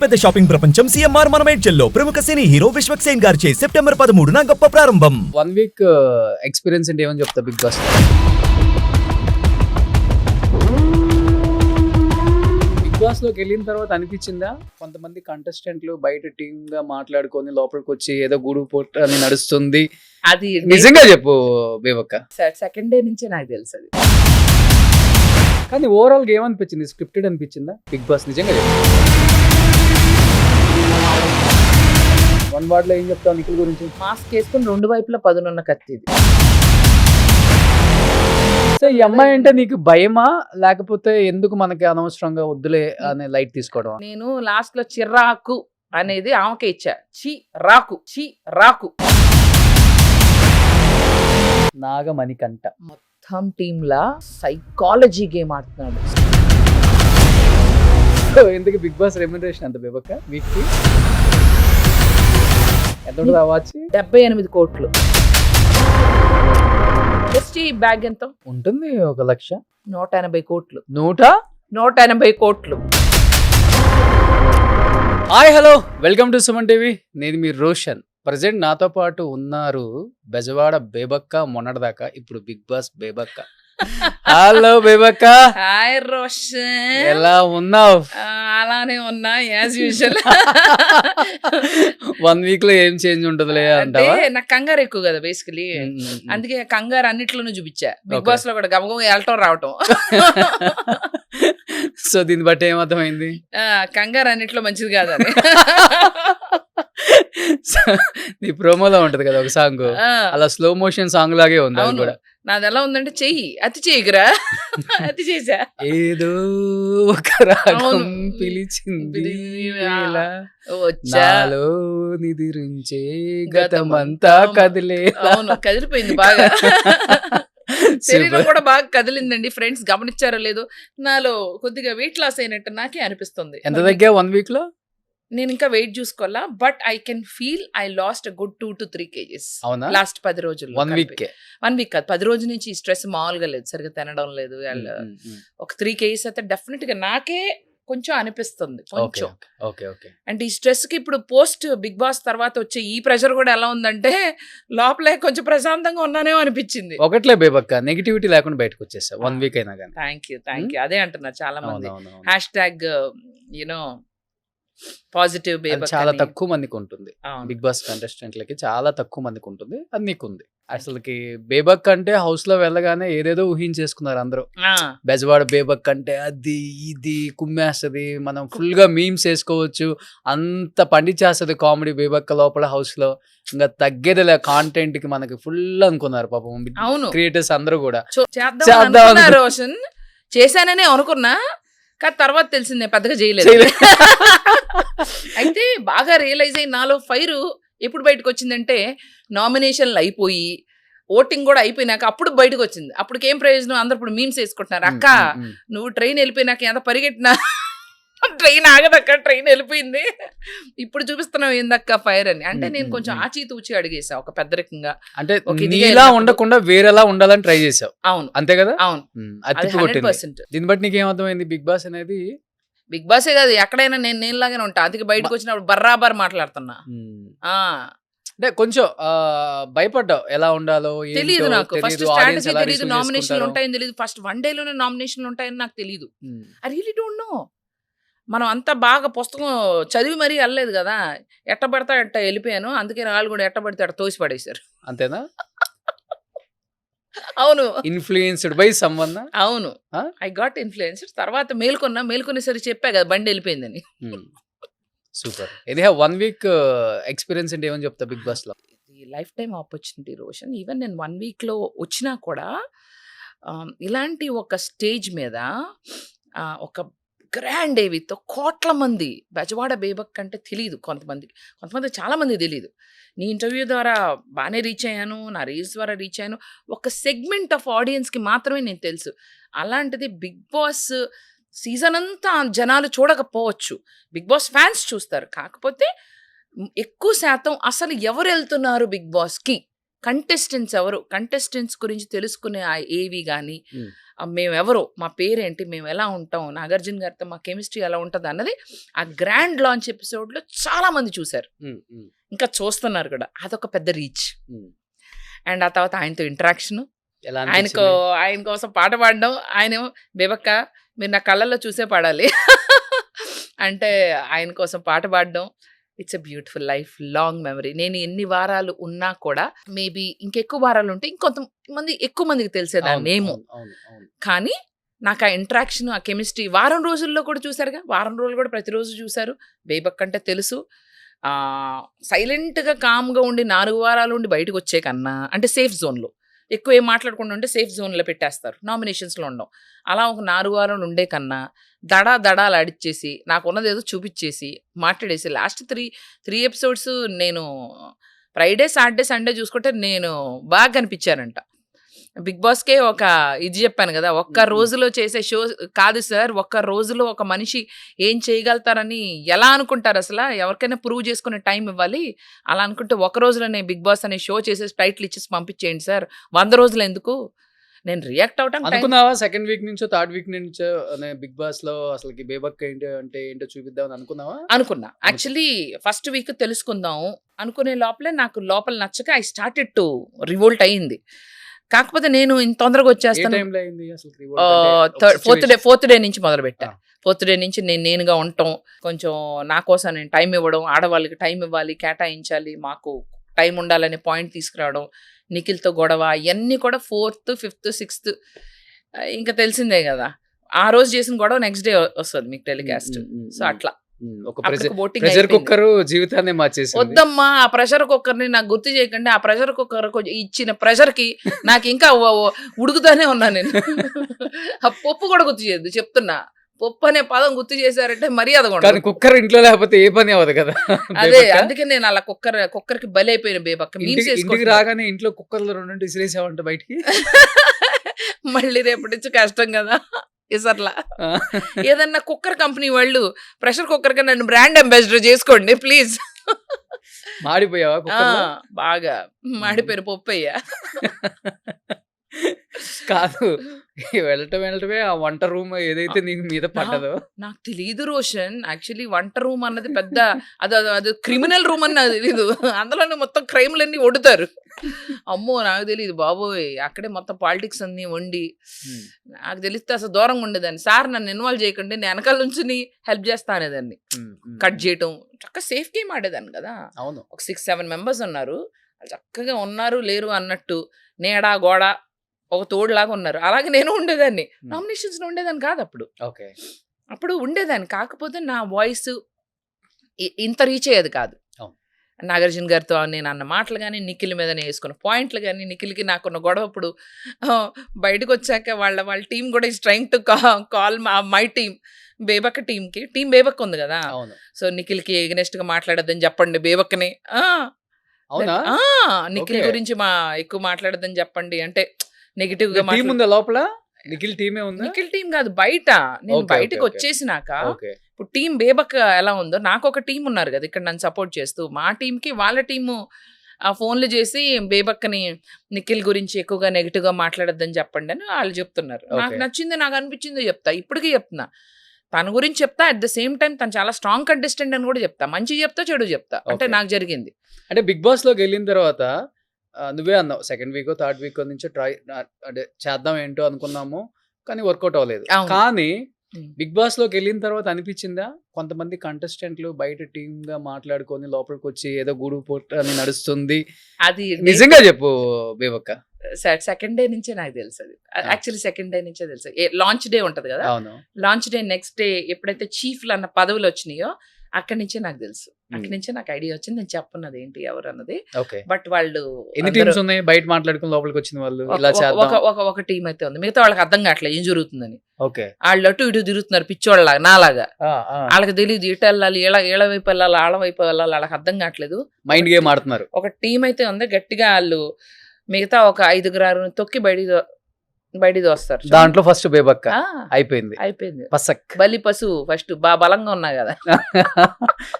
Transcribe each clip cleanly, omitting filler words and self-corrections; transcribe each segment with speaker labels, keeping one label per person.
Speaker 1: పెద్ద షాపింగ్ ప్రపంచం సిఎంఆర్ మన మేడ్చల్లో ప్రముఖ సినీ హీరో విశ్వక్ సేన్ గారిచే సెప్టెంబర్ 13న గొప్ప ప్రారంభం.
Speaker 2: 1 వీక్ ఎక్స్పీరియన్స్ అంటే ఏమని చెప్తా బిగ్ బాస్? బిగ్ బాస్ లోకి వెళ్ళిన తర్వాత అనిపించిందా కొంతమంది కంటెస్టెంట్లు బయట టీమ్ గా మాట్లాడుకొని లోపలికి వచ్చి ఏదో గూడు పోట అని నడుస్తుంది,
Speaker 3: అది
Speaker 2: నిజంగా చెప్పు బేబక్క?
Speaker 3: సెకండ్ డే నుంచే నాకు తెలుసు అది.
Speaker 2: కానీ ఓవరాల్ గా ఏమనిపించింది? స్క్రిప్టెడ్ అనిపించిందా బిగ్ బాస్? నిజంగా చెప్పు. 1 వర్డ్ లో ఏం చెప్తావు నిఖిల్ గురించి?
Speaker 3: మాస్క్ వేసుకుని రెండు వైపులా పదునున్న కత్తి ఇది.
Speaker 2: సో ఈ అమ్మాయి అంటే నీకు భయమా, లేకపోతే ఎందుకు మనకి అనవసరంగా వద్దులే అనే లైట్ తీసుకోవడం?
Speaker 3: నేను లాస్ట్ లో చిర్రాకు అనేది ఆమెకే ఇచ్చా. చి రాకు
Speaker 2: నాగమణికంట
Speaker 3: మొత్తం టీమ్ లా సైకాలజీ గేమ్ ఆడుతున్నాడు.
Speaker 2: సో ఎందుకు బిగ్ బాస్ రెమ్యునరేషన్ అంత బేబక్క వీక్ కి? ఎంత ఉంటుంది ఆ వాచ్?
Speaker 3: 78 కోట్లు. జస్ట్ ఈ బ్యాగ్ ఎంత
Speaker 2: ఉంటుంది? 1,00,000.
Speaker 3: 180 కోట్లు.
Speaker 2: 180
Speaker 3: కోట్లు.
Speaker 2: Hi hello, welcome to Suman TV. నేను మీ రోషన్. ప్రజెంట్ నాతో పాటు ఉన్నారు బెజవాడ బేబక్క, మొన్నటిదాకా, ఇప్పుడు big boss Bebakka. Hello Bebakka,
Speaker 3: hi Roshan,
Speaker 2: ఎలా ఉన్నావు?
Speaker 3: అలానే ఉన్నా యాజ్ యూజువల్.
Speaker 2: 1 వీక్ లో ఏం చేంజ్ ఉంటదిలే
Speaker 3: అంటే
Speaker 2: అంటావా?
Speaker 3: నాకు కంగారు ఎక్కువ కదా బేసికలీ, అందుకే కంగారు అన్నిట్లోనూ చూపించా. బిగ్ బాస్ లో కూడా గమగం వెళ్ళటం రావటం.
Speaker 2: సో దీన్ని బట్టి ఏమర్థమైంది?
Speaker 3: కంగారు అన్నిట్లో మంచిది కాదని.
Speaker 2: నీ ప్రోమోలో ఉంటది కదా ఒక సాంగ్, అలా స్లో మోషన్ సాంగ్ లాగే ఉంది అది కూడా.
Speaker 3: నాది ఎలా ఉందంటే, చెయ్యి అతి చేయకురా, అతి చేసా.
Speaker 2: ఏదో ఒక రాగం పిలిచింది వేళ, నాలో నిదిరించే గతమంతా కదిలే.
Speaker 3: అవును, కదిలిపోయింది బాగా. శరీరం కూడా బాగా కదిలిందండి. ఫ్రెండ్స్ గమనించారో లేదో, నాలో కొద్దిగా వెయిట్ లాస్ అయినట్టు నాకే అనిపిస్తుంది.
Speaker 2: ఎంత తగ్గా 1 వీక్ లో?
Speaker 3: నేను ఇంకా వెయిట్ చూసుకోవాలా, but I can feel I last good 2 to 3 kgs last 10 రోజులు.
Speaker 2: 1 వీక్
Speaker 3: కాదు, 10 రోజుల నుంచి ఈ స్ట్రెస్ మామూలుగా లేదు, సరిగ్గా తినడం లేదు. ఒక 3 kgs అయితే డెఫినెట్ గా నాకే కొంచెం అనిపిస్తుంది. కొంచెం అంటే ఈ స్ట్రెస్ కి ఇప్పుడు పోస్ట్ బిగ్ బాస్ తర్వాత వచ్చే ఈ ప్రెషర్ కూడా ఎలా ఉందంటే, లోపలే కొంచెం ప్రశాంతంగా ఉన్నానేమో అనిపించింది.
Speaker 2: ఒకట్లే బేబక్క, నెగిటివిటీ లేకుండా బయటకు వచ్చేసా 1 వీక్ అయినా కానీ.
Speaker 3: థ్యాంక్ యూ అదే అంటున్నారు చాలా మంది. హ్యాష్‌ట్యాగ్ పాజిటివ్ బేబక్
Speaker 2: చాలా తక్కువ మందికి ఉంటుంది. బిగ్ బాస్ కంటెస్టెంట్లకి చాలా తక్కువ మందికి ఉంటుంది, అది నీకుంది. అసలుకి బేబక్ అంటే హౌస్ లో వెళ్ళగానే ఏదేదో ఊహించేసుకున్నారు అందరూ. బెజవాడ బేబక్ అంటే అది ఇది కుమ్మేస్తుంది, మనం ఫుల్ గా మీమ్స్ వేసుకోవచ్చు, అంత పండించేస్తుంది కామెడీ బేబక్క లోపల హౌస్ లో. ఇంకా తగ్గేదిలే కాంటెంట్ కి మనకి ఫుల్ అనుకున్నారు పాపం క్రియేటర్స్ అందరూ కూడా.
Speaker 3: రోషన్ చేశానని అనుకున్నా, కానీ తర్వాత తెలిసిందే పెద్దగా చేయలేదు. అయితే బాగా రియలైజ్ అయ్యి నాలో ఫైర్ ఎప్పుడు బయటకు వచ్చిందంటే, నామినేషన్లు అయిపోయి ఓటింగ్ కూడా అయిపోయినాక అప్పుడు బయటకు వచ్చింది. అప్పటికి ఏం ప్రయోజనం? అందరు ఇప్పుడు మీమ్స్ వేసుకుంటున్నారు, అక్క నువ్వు ట్రైన్ వెళ్ళిపోయినాక ఎంత పరిగెట్టినా ట్రైన్ ఆగదక్క, ట్రైన్ వెళ్ళిపోయింది, ఇప్పుడు చూపిస్తున్నావు ఏందక్క ఫైర్ అని. అంటే నేను కొంచెం ఆచితూచి అడిగేసా ఒక పెద్దరికంగా. అంటే
Speaker 2: నీలా ఉండకుండా వేరేలా ఉండాలని ట్రై చేసావు.
Speaker 3: అవును,
Speaker 2: అంతే కదా?
Speaker 3: అవును, 100%.
Speaker 2: దీన్ని బట్టి నీకు ఏమర్థమైంది? బిగ్ బాస్ అనేది
Speaker 3: బిగ్ బాసే కాదు, ఎక్కడైనా నేను లాగానే ఉంటా. అందుకే బయటకు వచ్చినప్పుడు బర్రాబర్ మాట్లాడుతున్నా.
Speaker 2: అంటే కొంచెం భయపడ్డావు ఎలా ఉండాలో?
Speaker 3: తెలియదు నాకు, ఫస్ట్ స్ట్రాటజీ తెలియదు, నామినేషన్లు ఉంటాయని తెలియదు. ఫస్ట్ 1 day లోనే నామినేషన్లు ఉంటాయని నాకు తెలియదు. I really don't know. మనం అంతా బాగా పుస్తకం చదివి మరీ వెళ్ళలేదు కదా, ఎట్ట పడతా ఎట్ట వెళ్ళిపోయాను. అందుకే వాళ్ళు కూడా ఎట్ట పడితే అట్ట తోసి పడేశారు.
Speaker 2: అంతేనా?
Speaker 3: అవును,
Speaker 2: ఇన్ఫ్లుయెన్స్డ్ బై సమ్వన్.
Speaker 3: అవును, ఐ గాట్ ఇన్ఫ్లుయెన్స్డ్. తర్వాత మేల్కొనేసరికి చెప్పా కదా బండి వెళ్ళిపోయిందని.
Speaker 2: సూపర్. ఇది 1 వీక్ ఎక్స్పీరియన్స్ అంటే ఏమని చెప్తా బిగ్ బాస్ లో?
Speaker 3: Life time opportunity Roshan. Even నేను 1 week లో వచ్చినా కూడా ఇలాంటి ఒక స్టేజ్ మీద ఒక గ్రాండ్ ఏవితో కోట్ల మంది, బెజవాడ బేబక్ అంటే తెలియదు కొంతమంది చాలా మంది తెలియదు. నీ ఇంటర్వ్యూ ద్వారా బాగానే రీచ్ అయ్యాను, నా రీల్స్ ద్వారా రీచ్ అయ్యాను. ఒక సెగ్మెంట్ ఆఫ్ ఆడియన్స్కి మాత్రమే నేను తెలుసు. అలాంటిది బిగ్ బాస్ సీజన్ అంతా జనాలు చూడకపోవచ్చు, బిగ్ బాస్ ఫ్యాన్స్ చూస్తారు. కాకపోతే ఎక్కువ శాతం అసలు ఎవరు వెళ్తున్నారు బిగ్ బాస్కి కంటెస్టెంట్స్ ఎవరు, కంటెస్టెంట్స్ గురించి తెలుసుకునే ఆ ఏవి కానీ
Speaker 2: Hmm.
Speaker 3: మేమెవరు, మా పేరేంటి, మేము ఎలా ఉంటాం, నాగార్జున గారితో మా కెమిస్ట్రీ ఎలా ఉంటుంది అన్నది ఆ గ్రాండ్ లాంచ్ ఎపిసోడ్లో చాలా మంది చూశారు, ఇంకా చూస్తున్నారు కూడా. అదొక పెద్ద రీచ్. అండ్ ఆ తర్వాత ఆయనతో ఇంటరాక్షన్,
Speaker 2: ఎలా
Speaker 3: ఆయన కోసం పాట పాడడం. ఆయనేమో బేబక్క మీరు నా కళ్ళల్లో చూసే పాడాలి అంటే ఆయన కోసం పాట పాడడం. It's a beautiful life long memory. నేను ఎన్ని వారాలు ఉన్నా కూడా మేబీ ఇంకెక్కువ వారాలు ఉంటే ఇంకొంతమంది ఎక్కువ మందికి తెలిసేదాన్ని నేము. కానీ నాకు ఆ ఇంటరాక్షన్, ఆ కెమిస్ట్రీ వారం రోజుల్లో కూడా చూసారుగా, వారం రోజులు కూడా ప్రతిరోజు చూశారు. బేబక్ అంటే తెలుసు. సైలెంట్గా కామ్గా ఉండి 4 వారాలు ఉండి బయటకు వచ్చే కన్నా, అంటే సేఫ్ జోన్లో ఎక్కువ ఏం మాట్లాడకుండా ఉంటే సేఫ్ జోన్లో పెట్టేస్తారు, నామినేషన్స్లో ఉండవు. అలా ఒక 4 వారాలు ఉండే కన్నా దడాలు ఆడిచ్చేసి నాకున్నది ఏదో చూపించేసి మాట్లాడేసి లాస్ట్ 3 ఎపిసోడ్స్ నేను ఫ్రైడే, సాటర్డే, సండే చూసుకుంటే నేను బాగా కనిపించానంట. బిగ్ బాస్కే ఒక ఇది చెప్పాను కదా, ఒక్క రోజులో చేసే షో కాదు సార్, ఒక్క రోజులో ఒక మనిషి ఏం చేయగలుగుతారని ఎలా అనుకుంటారు అసలు, ఎవరికైనా ప్రూవ్ చేసుకునే టైం ఇవ్వాలి. అలా అనుకుంటే ఒక రోజులోనే బిగ్ బాస్ అనే షో చేసేసి టైటిల్ ఇచ్చేసి పంపించేయండి సార్, 100 రోజులు ఎందుకు. నేను రియాక్ట్ అవటం
Speaker 2: అనుకున్నావా? సెకండ్ వీక్ నుంచో థర్డ్ వీక్ నుంచో బిగ్ బాస్ లో అసలు బేబక్ ఏంటో చూపిద్దాం అనుకున్నావా?
Speaker 3: అనుకున్నా. యాక్చువల్లీ ఫస్ట్ వీక్ తెలుసుకుందాం అనుకునే లోపలే నాకు లోపల నచ్చక ఐ స్టార్టెడ్ టు రివోల్ట్ అయ్యింది. కాకపోతే నేను ఇంత తొందరగా వచ్చేస్తాను, ఫోర్త్ డే నుంచి మొదలు పెట్టా. ఫోర్త్ డే నుంచి నేనుగా ఉండటం, కొంచెం నా కోసం నేను టైం ఇవ్వడం, ఆడవాళ్ళకి టైం ఇవ్వాలి, కేటాయించాలి, మాకు టైం ఉండాలనే పాయింట్ తీసుకురావడం, నిఖిల్తో గొడవ, ఇవన్నీ కూడా 4th, 5th, 6th ఇంకా తెలిసిందే కదా. ఆ రోజు చేసిన గొడవ నెక్స్ట్ డే వస్తుంది మీకు టెలికాస్ట్. సో అట్లా
Speaker 2: ప్రెషర్ కుక్కర్ జీవితాన్ని మార్చేసి.
Speaker 3: వద్దమ్మా ఆ ప్రెషర్ కుక్కర్ని నాకు గుర్తు చేయకండి. ఆ ప్రెషర్ కుక్కర్ ఇచ్చిన ప్రెషర్ కి నాకు ఇంకా ఉడుకుతానే ఉన్నా నేను. ఆ పప్పు కూడా గుర్తు చేయొద్దు చెప్తున్నా. పప్పు అనే పదం గుర్తు చేశారంటే మర్యాద కూడా.
Speaker 2: కుక్కర్ ఇంట్లో లేకపోతే ఏ పని అవ్వదు కదా.
Speaker 3: అదే అందుకే నేను అలా కుక్కర్ కి బలైపోయిన బేబక్క.
Speaker 2: ఇంటికి రాగానే ఇంట్లో కుక్కర్లో 2 విసిరేసావంట బయటికి.
Speaker 3: మళ్ళీ రేపటి నుంచి కష్టం కదా ఇసర్లా. ఏదన్నా కుక్కర్ కంపెనీ వాళ్ళు ప్రెషర్ కుక్కర్ గా నన్ను బ్రాండ్ అంబాసిడర్ చేసుకోండి ప్లీజ్.
Speaker 2: మాడిపోయావా?
Speaker 3: బాగా మాడిపోయిన పప్పయ్యా.
Speaker 2: కాదు, వెళ్ళటమే ఆ వంట రూమ్ ఏదైతే నీకు మీద పడ్డదో
Speaker 3: నాకు తెలియదు రోషన్. యాక్చువల్లీ వంట రూమ్ అన్నది పెద్ద అది క్రిమినల్ రూమ్ అని నాకు తెలీదు. అందులోనే మొత్తం క్రైమ్లన్నీ వండుతారు. అమ్మో నాకు తెలియదు బాబోయ్. అక్కడే మొత్తం పాలిటిక్స్ అన్ని వండి నాకు తెలిస్తే అసలు దూరంగా ఉండేదాన్ని. సార్ నన్ను ఇన్వాల్వ్ చేయకండి, నేను వెనకాల నుంచి హెల్ప్ చేస్తా అనేదాన్ని. కట్ చేయటం చక్కగా సేఫ్ గేమ్ ఆడేదాన్ని కదా.
Speaker 2: అవును,
Speaker 3: ఒక 6-7 మెంబర్స్ ఉన్నారు, చక్కగా ఉన్నారు లేరు అన్నట్టు, నేడా గోడ ఒక తోడులాగా ఉన్నారు. అలాగే నేను ఉండేదాన్ని. నామినేషన్స్ లో ఉండేదాన్ని కాదు అప్పుడు. అప్పుడు ఉండేదాన్ని, కాకపోతే నా వాయిస్ ఇంత రీచ్ అయ్యేది కాదు. నాగార్జున గారితో నేను అన్న మాటలు కానీ, నిఖిల్ మీద నేను వేసుకున్న పాయింట్లు కానీ, నిఖిల్కి నాకున్న గొడవ అప్పుడు బయటకు వచ్చాక వాళ్ళ టీం కూడా is trying to call my team, Bebakka team Bebak ఉంది కదా. సో నిఖిల్కి ఎగనెస్ట్ గా మాట్లాడద్దని చెప్పండి బేబక్కని. నిఖిల్ గురించి ఎక్కువ మాట్లాడద్దని చెప్పండి అంటే నెగిటివ్ గా
Speaker 2: లోపల. నిఖిల్ టీం కాదు, బయట. నేను బయటకు వచ్చేసినాక ఇప్పుడు టీం బేబక్ ఎలా ఉందో నాకు ఒక టీం ఉన్నారు కదా ఇక్కడ నన్ను సపోర్ట్ చేస్తూ. మా టీంకి వాళ్ళ టీము ఆ ఫోన్లు చేసి బేబక్కని నిఖిల్ గురించి ఎక్కువగా నెగిటివ్ గా మాట్లాడద్దని చెప్పండి అని వాళ్ళు చెప్తున్నారు. నాకు నచ్చింది, నాకు అనిపించింది చెప్తా, ఇప్పటికీ చెప్తున్నా. తన గురించి చెప్తా, అట్ ద సేమ్ టైం తను చాలా స్ట్రాంగ్ కంటెస్టెంట్ అని కూడా చెప్తా. మంచి చెప్తా, చెడు చెప్తా. అంటే నాకు జరిగింది. అంటే బిగ్ బాస్ లోకి వెళ్ళిన తర్వాత నువ్వే అన్నావు, సెకండ్ వీక్ థర్డ్ వీక్ నుంచి ట్రై అంటే చేద్దాం ఏంటో అనుకున్నాము కానీ వర్కౌట్ అవ్వలేదు. కానీ బిగ్ బాస్ లోకి వెళ్ళిన తర్వాత అనిపించిందా కొంతమంది కంటెస్టెంట్లు బయట టీమ్ గా మాట్లాడుకొని లోపలికి వచ్చి ఏదో గూడు పోట్ అని నడుస్తుంది?
Speaker 3: అది
Speaker 2: నిజంగా చెప్పు బేబక్క.
Speaker 3: సెకండ్ డే నుంచే నాకు తెలుసు. అది యాక్చువల్లీ సెకండ్ డే నుంచే తెలుసు. లాంచ్ డే ఉంటది కదా, లాంచ్ డే నెక్స్ట్ డే ఎప్పుడైతే చీఫ్లు అన్న పదవులు వచ్చినాయో అక్కడి నుంచే నాకు తెలుసు. అక్కడి నుంచే నాకు ఐడియా వచ్చింది. నేను చెప్పన్నది ఏంటి ఎవరు అన్నది. బట్ వాళ్ళు
Speaker 2: బయట మాట్లాడుకుని లోపలికి వచ్చిన వాళ్ళు
Speaker 3: ఒక టీం అయితే ఉంది, మిగతా వాళ్ళకి అర్థం కావట్లేదు ఏం జరుగుతుందని. వాళ్ళు అటు ఇటు తిరుగుతున్నారు పిచ్చోళ్ళలాగా, నాలాగా. వాళ్ళకి తెలియదు ఇటు వెళ్ళాలి, ఏళ్ళ వైపు వెళ్ళాలి, ఆళ్ళ వైపు వెళ్ళాలి, వాళ్ళకి అర్థం కావట్లేదు.
Speaker 2: మైండ్ గేమ్ ఆడుతున్నారు.
Speaker 3: ఒక టీం అయితే ఉంది గట్టిగా. వాళ్ళు మిగతా ఒక 5 తొక్కి బయట బయటికి వస్తారు
Speaker 2: దాంట్లో ఫస్ట్ బేబక్క అయిపోయింది
Speaker 3: అయిపోయింది.
Speaker 2: పసక్.
Speaker 3: బలి పశువు ఫస్ట్ బలంగా ఉన్నా కదా.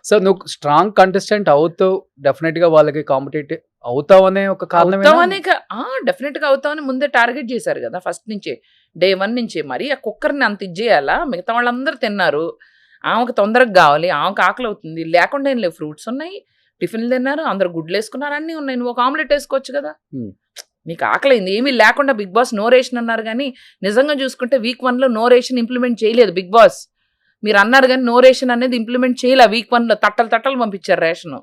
Speaker 2: సో నువ్వు స్ట్రాంగ్ కంటెస్టెంట్ అవుతావు, డెఫినెట్ గా వాళ్ళకి కాంపిటేటివ్ అవుతావు అనే ఒక కారణం.
Speaker 3: డెఫినెట్ గా అవుతామని ముందే టార్గెట్ చేశారు కదా ఫస్ట్ నుంచే, డే 1 నుంచే. మరి ఆ కుక్కర్ని అంత ఇచ్చేయాలా? మిగతా వాళ్ళందరూ తిన్నారు, ఆమెకు తొందరగా కావాలి, ఆమెకు ఆకలి అవుతుంది. లేకుండా ఏం లేవు, ఫ్రూట్స్ ఉన్నాయి, టిఫిన్లు తిన్నారు, అందరు గుడ్లు వేసుకున్నారు, అన్నీ ఉన్నాయి. నువ్వు ఒక ఆమ్లెట్ వేసుకోవచ్చు కదా. నీకు ఆకలింది, ఏమీ లేకుండా బిగ్ బాస్ నో రేషన్ అన్నారు. కానీ నిజంగా చూసుకుంటే వీక్ 1లో నో రేషన్ ఇంప్లిమెంట్ చేయలేదు బిగ్ బాస్. మీరు అన్నారు కానీ నో రేషన్ అనేది ఇంప్లిమెంట్ చేయలే వీక్ 1లో. తట్టలు పంపించారు రేషను.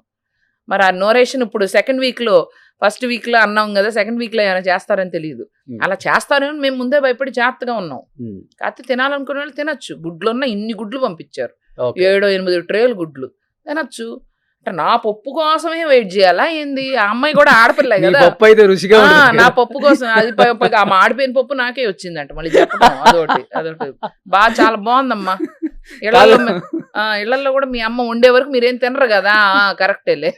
Speaker 3: మరి ఆ నో రేషన్ ఇప్పుడు సెకండ్ వీక్లో, ఫస్ట్ వీక్లో అన్నాం కదా, సెకండ్ వీక్లో ఏమైనా చేస్తారని తెలియదు. అలా చేస్తారని మేము ముందే భయపడి జాగ్రత్తగా ఉన్నాం. కాకపోతే తినాలనుకునే వాళ్ళు తినచ్చు. గుడ్లు ఉన్న ఇన్ని గుడ్లు పంపించారు, 7-8 ట్రేలు గుడ్లు తినచ్చు. అంటే నా పప్పు కోసమే వెయిట్ చేయాలా ఏంది? ఆ అమ్మాయి కూడా ఆడపిల్ల కదా, నా పప్పు కోసం. అది ఆడిపోయిన పప్పు నాకే వచ్చిందంట మళ్ళీ చెప్పడం. అదొకటి బాగా చాలా బాగుందమ్మా. ఇళ్లలో కూడా మీ అమ్మ వండే వరకు మీరేం తినరు కదా. కరెక్టేలే.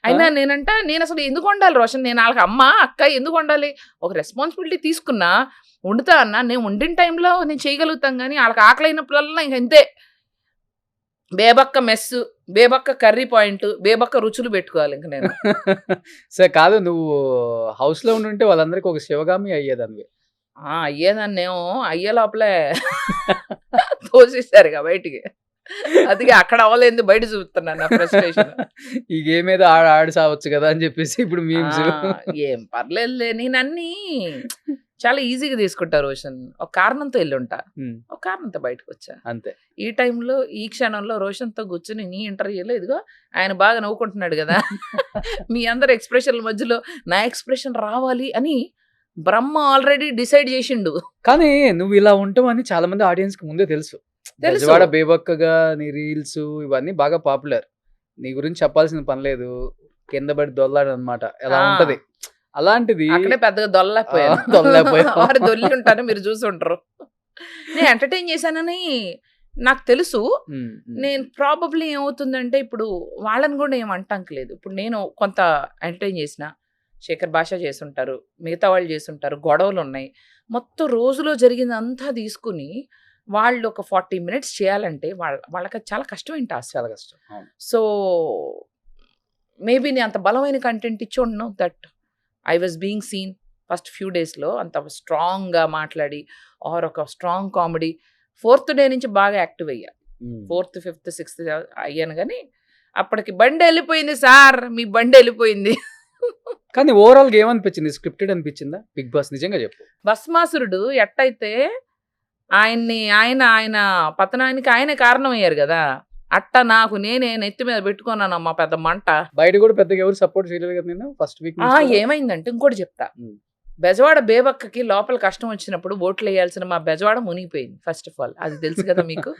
Speaker 3: అయినా నేను అసలు ఎందుకు వండాలి రోషన్? నేను వాళ్ళకి అమ్మ అక్క ఎందుకు వండాలి? ఒక రెస్పాన్సిబిలిటీ తీసుకున్నా, వండుతా అన్నా. నేను వండిన టైంలో నేను చేయగలుగుతాం, కానీ వాళ్ళకి ఆకలి అయినప్పుడల్లా ఇంక అంతే. బేబక్క మెస్సు, బేబక్క కర్రీ పాయింట్, బేబక్క రుచులు పెట్టుకోవాలి ఇంక నేను.
Speaker 2: సరే కాదు, నువ్వు హౌస్ లో ఉండుంటే వాళ్ళందరికీ ఒక శివగామి అయ్యేదాన్ని.
Speaker 3: అయ్యేదాన్నేమో, అయ్యే లోపలే తోసేసారుగా బయటికి. అందుకే అక్కడ అవ్వలేదు, బయట చూస్తున్నాను నా ఫ్రస్ట్రేషన్.
Speaker 2: ఈ గేమ్ ఏదో ఆడి సావచ్చు కదా అని చెప్పేసి ఇప్పుడు మీమ్స్.
Speaker 3: ఏం పర్లేదులే, నేను అన్నీ చాలా ఈజీగా తీసుకుంటా రోషన్. ఒక కారణంతో వెళ్ళుంటా, ఒక కారణంతో బయటకు వచ్చా
Speaker 2: అంతే.
Speaker 3: ఈ టైంలో ఈ క్షణంలో రోషన్తో కూర్చొని నీ ఇంటర్వ్యూలో ఇదిగో ఆయన బాగా నవ్వుకుంటున్నాడు కదా, మీ అందరు ఎక్స్ప్రెషన్ల మధ్యలో నా ఎక్స్ప్రెషన్ రావాలి అని బ్రహ్మ ఆల్రెడీ డిసైడ్ చేసిండు.
Speaker 2: కానీ నువ్వు ఇలా ఉంటావని చాలా మంది ఆడియన్స్ కి ముందే తెలుసు. బెజవాడ బేబక్కగా నీ రీల్స్ ఇవన్నీ బాగా పాపులర్. నీ గురించి చెప్పాల్సిన పని లేదు, కింద పడి దొల్లాడు అనమాట, ఎలా ఉంటది. అలాంటిది
Speaker 3: అక్కడే పెద్దగా దొల్లపోయా దొల్లి ఉంటాను, మీరు చూసి ఉంటారు. నేను ఎంటర్టైన్ చేశానని నాకు తెలుసు. నేను ప్రాబబ్లీ ఏమవుతుందంటే, ఇప్పుడు వాళ్ళని కూడా ఏం అంటానికి. ఇప్పుడు నేను కొంత ఎంటర్టైన్ చేసిన, శేఖర్ భాష చేస్తుంటారు, మిగతా వాళ్ళు చేస్తుంటారు, గొడవలు ఉన్నాయి. మొత్తం రోజులో జరిగిందంతా తీసుకుని వాళ్ళు ఒక 40 minutes చేయాలంటే వాళ్ళకి చాలా కష్టమైన టాస్క్.
Speaker 2: చాలా కష్టం.
Speaker 3: సో మేబీ నేను అంత బలమైన కంటెంట్ ఇచ్చి ఉండను. That I was being scene first few డేస్లో అంత స్ట్రాంగ్గా మాట్లాడి, ఆర్ ఒక స్ట్రాంగ్ కామెడీ. 4th డే నుంచి బాగా యాక్టివ్ అయ్యా. 4th, 5th, 6th అయ్యాను. కానీ అప్పటికి బండి వెళ్ళిపోయింది సార్, మీ బండి వెళ్ళిపోయింది.
Speaker 2: కానీ ఓవరాల్గా ఏమనిపించింది? స్క్రిప్టెడ్ అనిపించిందా బిగ్ బాస్? నిజంగా చెప్పు.
Speaker 3: భస్మాసురుడు ఎట్టయితే ఆయన పతనానికి ఆయనే కారణం అయ్యారు కదా, అట్ట నాకు నేనే నెత్తి మీద పెట్టుకున్నానమ్మా పెద్ద మంట.
Speaker 2: బయట కూడా పెద్దగా ఎవరు సపోర్ట్ చేయలేదు కదా నిన్న ఫస్ట్ వీక్.
Speaker 3: ఏమైందంటే ఇంకోటి చెప్తా. బెజవాడ బేబక్కకి లోపల కష్టం వచ్చినప్పుడు ఓట్లు వేయాల్సిన మా బెజవాడ మునిగిపోయింది. ఫస్ట్ ఆఫ్ ఆల్ అది తెలుసు కదా మీకు.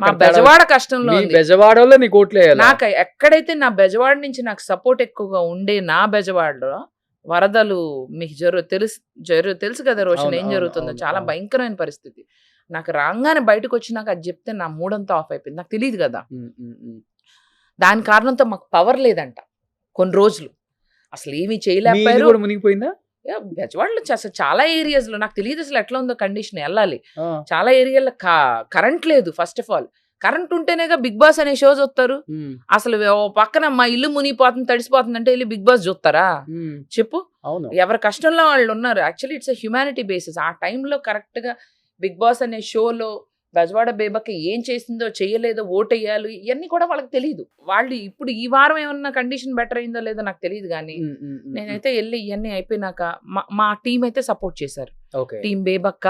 Speaker 3: మా బెజవాడ కష్టంలో
Speaker 2: బెజవాడలో నీకు ఓట్లు వేయాలి.
Speaker 3: నాకు ఎక్కడైతే నా బెజవాడ నుంచి నాకు సపోర్ట్ ఎక్కువగా ఉండే నా బెజవాడలో వరదలు మీకు తెలుసు కదా రోషన్, ఏం జరుగుతుందో. చాలా భయంకరమైన పరిస్థితి. నాకు రాగానే బయటకు వచ్చినాక అది చెప్తే నా మూడంతా ఆఫ్ అయిపోయింది. నాకు తెలియదు కదా. దాని కారణంతో మాకు పవర్ లేదంట కొన్ని రోజులు, అసలు ఏమీ చేయలేకపోయారు.
Speaker 2: మునిగిపోయిందా
Speaker 3: బెజవాడలో? అసలు చాలా ఏరియాస్ లో నాకు తెలియదు అసలు ఎట్లా ఉందో కండిషన్. వెళ్ళాలి, చాలా ఏరియాలో కరెంట్ లేదు. ఫస్ట్ ఆఫ్ ఆల్ కరెంట్ ఉంటేనేగా బిగ్ బాస్ అనే షో చూస్తారు. అసలు పక్కన మా ఇల్లు మునిగిపోతుంది, తడిసిపోతుంది అంటే వెళ్ళి బిగ్ బాస్ చూస్తారా చెప్పు? ఎవరి కష్టంలో వాళ్ళు ఉన్నారు. Actually it's humanity basis. ఆ టైంలో కరెక్ట్ గా బిగ్ బాస్ అనే షోలో బెజవాడ బేబక్క ఏం చేసిందో చేయలేదో, ఓటేయాలి, ఇవన్నీ కూడా వాళ్ళకి తెలియదు. వాళ్ళు ఇప్పుడు ఈ వారం ఏమన్నా కండిషన్ బెటర్ అయిందో లేదో నాకు తెలియదు. కానీ నేనైతే వెళ్ళి ఇవన్నీ అయిపోయినాక మా టీం అయితే సపోర్ట్ చేశారు. Team Bebakka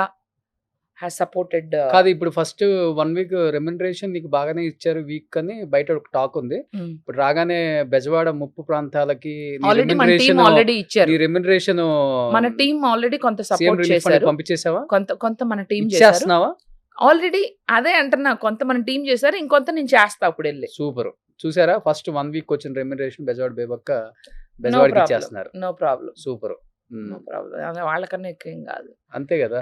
Speaker 3: has supported.
Speaker 2: కాదు, ఇప్పుడు ఫస్ట్ 1 week రెమ్యునరేషన్ నీకు బాగానే ఇచ్చారు వీక్ అని బయట ఒక టాక్ ఉంది. ఇప్పుడు రాగానే బెజవాడ ముప్పు ప్రాంతాలకి
Speaker 3: ఆల్రెడీ ఇచ్చారు
Speaker 2: రెమ్యునరేషన్.
Speaker 3: మన టీం ఆల్రెడీ కొంత సపోర్ట్ చేశారు.
Speaker 2: పంపించేసావా?
Speaker 3: కొంత మన టీం చేస్తున్నావా ఆల్రెడీ? అదే అంటున్నా, కొంత మన టీం చేశారు, ఇంకొంత నేను చేస్తా అప్పుడు వెళ్ళి.
Speaker 2: సూపర్. చూసారా ఫస్ట్ 1 week వచ్చిన రెమ్యునరేషన్ బెజవాడ బేబక్క బెజవాడకి ఇచ్చేస్తున్నారు.
Speaker 3: No problem.
Speaker 2: Super.
Speaker 3: No problem. వాళ్ళకన్నా ఎక్కువ ఏం కాదు.
Speaker 2: అంతే కదా,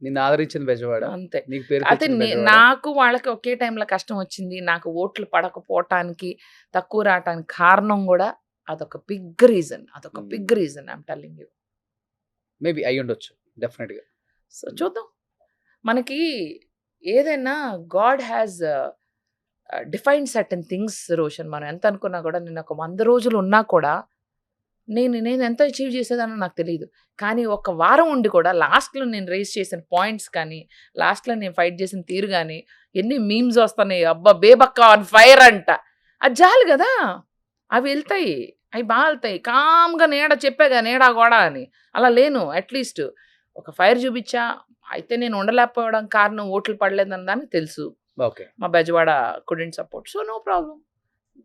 Speaker 2: నిన్ను ఆదరించిన బెజవాడ
Speaker 3: అంతే.
Speaker 2: నీకు పేరు
Speaker 3: అయితే నాకు వాళ్ళకి ఒకే టైంలో కష్టం వచ్చింది. నాకు ఓట్లు పడకపోవటానికి, తక్కువ రావటానికి కారణం కూడా అదొక big reason. I'm telling you.
Speaker 2: Maybe అయ్యి ఉండొచ్చు డెఫినెట్ గా.
Speaker 3: సో చూద్దాం. మనకి ఏదైనా God has defined certain things Roshan. మనం ఎంత అనుకున్నా కూడా, నేను ఒక 100 రోజులు ఉన్నా కూడా నేను ఎంత అచీవ్ చేసేదానో నాకు తెలియదు. కానీ ఒక వారం ఉండి కూడా లాస్ట్లో నేను రేస్ చేసిన పాయింట్స్ కానీ, లాస్ట్లో నేను ఫైట్ చేసిన తీరు కానీ, ఎన్ని మీమ్స్ వస్తున్నాయి, అబ్బా బేబక్క ఆన్ ఫైర్ అంట, అది చాలు కదా. అవి వెళ్తాయి, అవి బాగా వెళ్తాయి. కామ్గా నీడ చెప్పాగా నీడా గోడా అని, అలా లేను. అట్లీస్ట్ ఒక ఫైర్ చూపించా. అయితే నేను ఉండలేకపోవడం కారణం ఓట్లు పడలేదని దానికి తెలుసు.
Speaker 2: ఓకే.
Speaker 3: మా బెజవాడ కుడెంట్ support. So no problem.